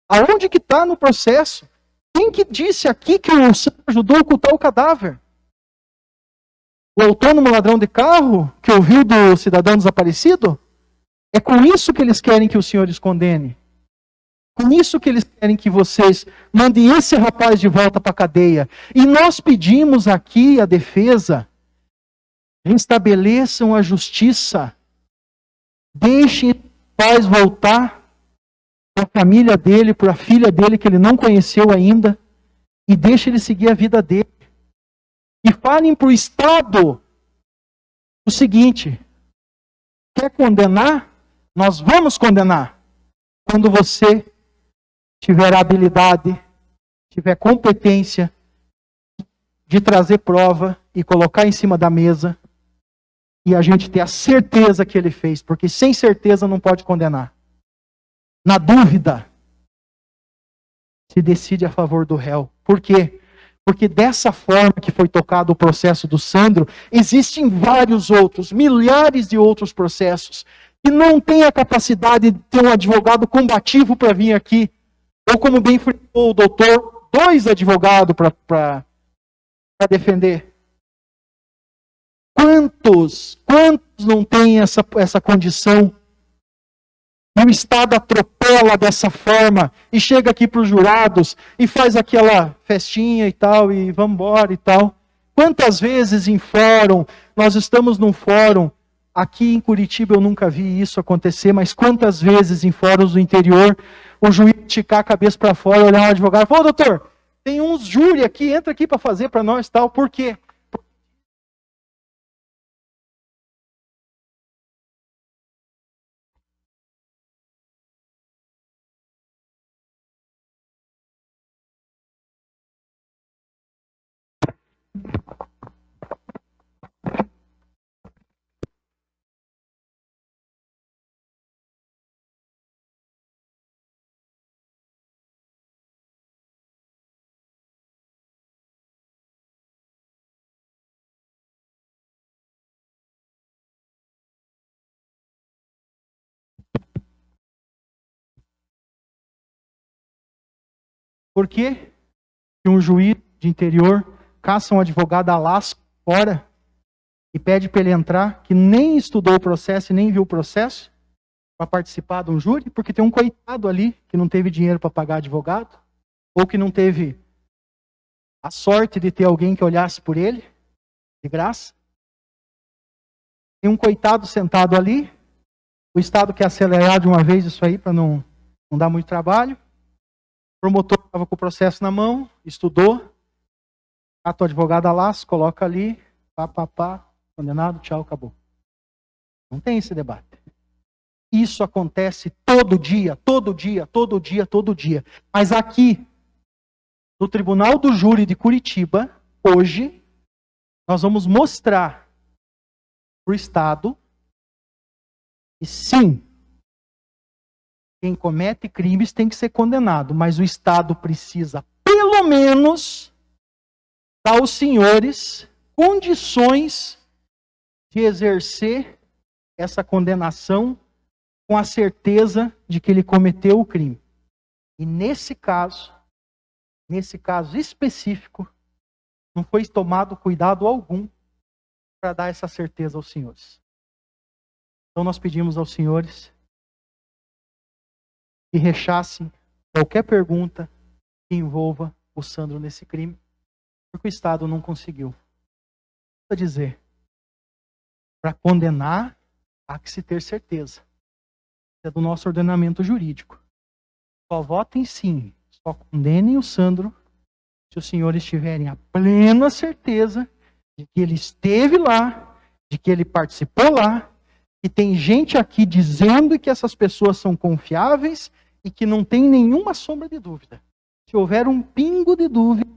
Aonde que está no processo? Quem que disse aqui que o Sandro ajudou a ocultar o cadáver? O autônomo ladrão de carro que ouviu do cidadão desaparecido? É com isso que eles querem que os senhores condenem. Com isso que eles querem que vocês mandem esse rapaz de volta para a cadeia. E nós pedimos aqui a defesa, restabeleçam a justiça. Deixem o rapaz voltar para a família dele, para a filha dele que ele não conheceu ainda. E deixem ele seguir a vida dele. E falem para o Estado o seguinte: quer condenar? Nós vamos condenar. Quando você tiver habilidade, tiver competência de trazer prova e colocar em cima da mesa, e a gente ter a certeza que ele fez, porque sem certeza não pode condenar. Na dúvida, se decide a favor do réu. Por quê? Porque dessa forma que foi tocado o processo do Sandro, existem vários outros, milhares de outros processos, que não têm a capacidade de ter um advogado combativo para vir aqui, ou como bem frisou o doutor, 2 advogados para defender. Quantos não têm essa condição? E o Estado atropela dessa forma e chega aqui para os jurados e faz aquela festinha e tal, e vamos embora e tal. Quantas vezes em fórum, nós estamos num fórum, aqui em Curitiba eu nunca vi isso acontecer, mas quantas vezes em fóruns do interior, o juiz esticar a cabeça para fora, olhar um advogado e falar: ô doutor, tem uns júri aqui, entra aqui para fazer para nós tal, por quê? Por quê que um juiz de interior caça um advogado a laço fora e pede para ele entrar, que nem estudou o processo e nem viu o processo, para participar de um júri? Porque tem um coitado ali que não teve dinheiro para pagar advogado, ou que não teve a sorte de ter alguém que olhasse por ele, de graça. Tem um coitado sentado ali, o Estado quer acelerar de uma vez isso aí para não dar muito trabalho. O promotor estava com o processo na mão, estudou, cata o advogado a laço, coloca ali, pá, condenado, tchau, acabou. Não tem esse debate. Isso acontece todo dia. Mas aqui, no Tribunal do Júri de Curitiba, hoje, nós vamos mostrar para o Estado que sim, quem comete crimes tem que ser condenado, mas o Estado precisa, pelo menos, dar aos senhores condições de exercer essa condenação com a certeza de que ele cometeu o crime. E nesse caso específico, Não foi tomado cuidado algum para dar essa certeza aos senhores. Então nós pedimos aos senhores que rechassem qualquer pergunta que envolva o Sandro nesse crime, porque o Estado não conseguiu. Para dizer, para condenar, há que se ter certeza. É do nosso ordenamento jurídico. Só votem sim, só condenem o Sandro se os senhores tiverem a plena certeza de que ele esteve lá, de que ele participou lá, e tem gente aqui dizendo que essas pessoas são confiáveis e que não tem nenhuma sombra de dúvida. Se houver um pingo de dúvida,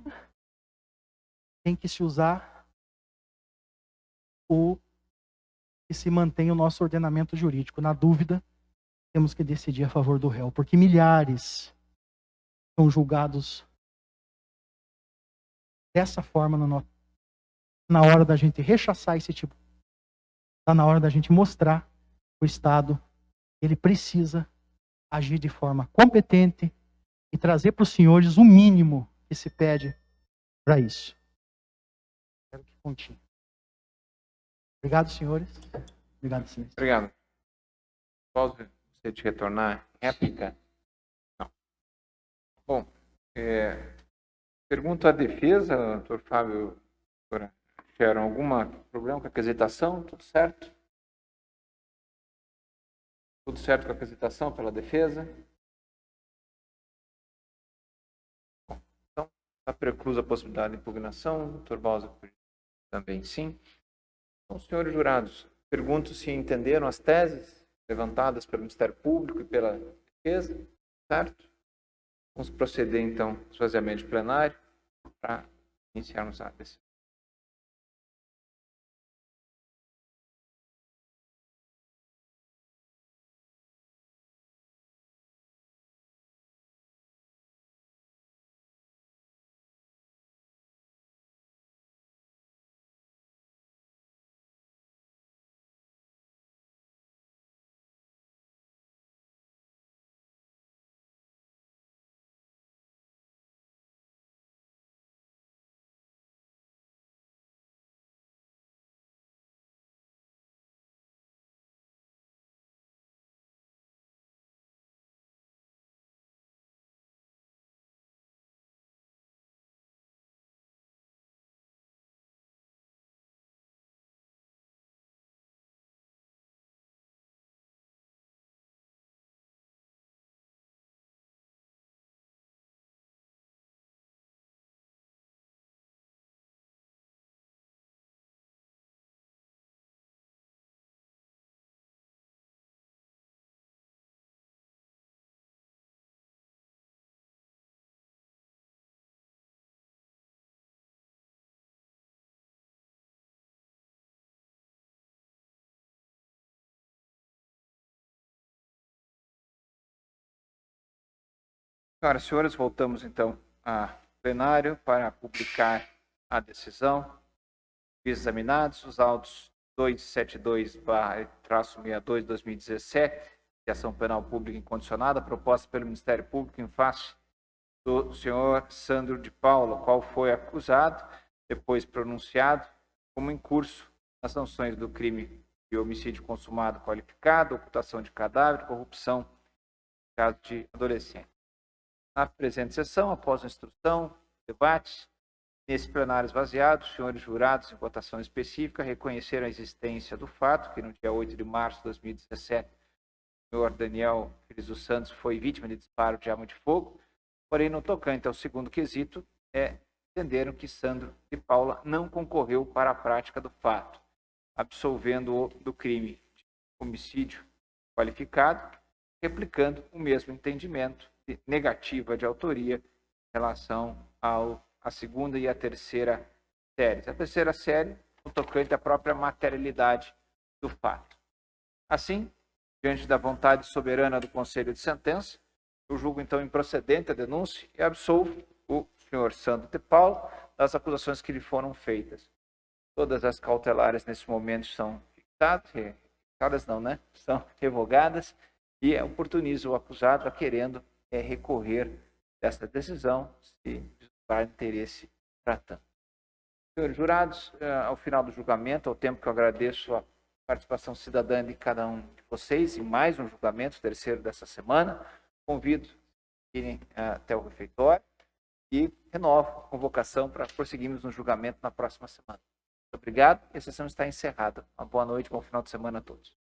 tem que se usar o que se mantém o nosso ordenamento jurídico. Na dúvida, temos que decidir a favor do réu, porque milhares são julgados dessa forma na hora da gente rechaçar esse tipo. Está na hora da gente mostrar o Estado ele precisa agir de forma competente e trazer para os senhores o mínimo que se pede para isso. Espero que continue. Obrigado, senhores. Obrigado, senhores. Obrigado. Posso você te retornar? Réplica? Não. Bom, pergunto à defesa, doutor Fábio, doutora Sharon, algum problema com a aquisitação? Tudo certo? Tudo certo com a aquisitação pela defesa? Bom, então, está preclusa a possibilidade de impugnação. Doutor Bausa, também sim. Então, senhores jurados, pergunto se entenderam as teses levantadas pelo Ministério Público e pela defesa, certo? Vamos proceder, então, ao esvaziamento plenário para iniciarmos a decisão. Senhoras e senhores, voltamos então a plenário para publicar a decisão. Examinados os autos 272/62 de 2017, de ação penal pública incondicionada, proposta pelo Ministério Público em face do senhor Sandro de Paula, qual foi acusado, depois pronunciado, como em curso as sanções do crime de homicídio consumado qualificado, ocultação de cadáver, corrupção, no caso de adolescente. Na presente sessão, após a instrução, debates, nesse plenário esvaziado, os senhores jurados, em votação específica, reconheceram a existência do fato que, no dia 8 de março de 2017, o senhor Daniel Filhos dos Santos foi vítima de disparo de arma de fogo, porém, no tocante ao segundo quesito, entenderam que Sandro de Paula não concorreu para a prática do fato, absolvendo-o do crime de homicídio qualificado, replicando o mesmo entendimento de negativa de autoria em relação à segunda e à terceira séries. A terceira série, no tocante à própria materialidade do fato. Assim, diante da vontade soberana do Conselho de Sentença, eu julgo então improcedente a denúncia e absolvo o senhor Sandro de Paula das acusações que lhe foram feitas. Todas as cautelares nesse momento são fixadas não, né? São revogadas e oportuniza o acusado a querendo recorrer dessa decisão se vislumbar interesse tratando. Senhores jurados, ao final do julgamento, ao tempo que eu agradeço a participação cidadã de cada um de vocês, em mais um julgamento, terceiro dessa semana, convido a irem até o refeitório e renovo a convocação para prosseguirmos no julgamento na próxima semana. Muito obrigado e a sessão está encerrada. Uma boa noite, bom final de semana a todos.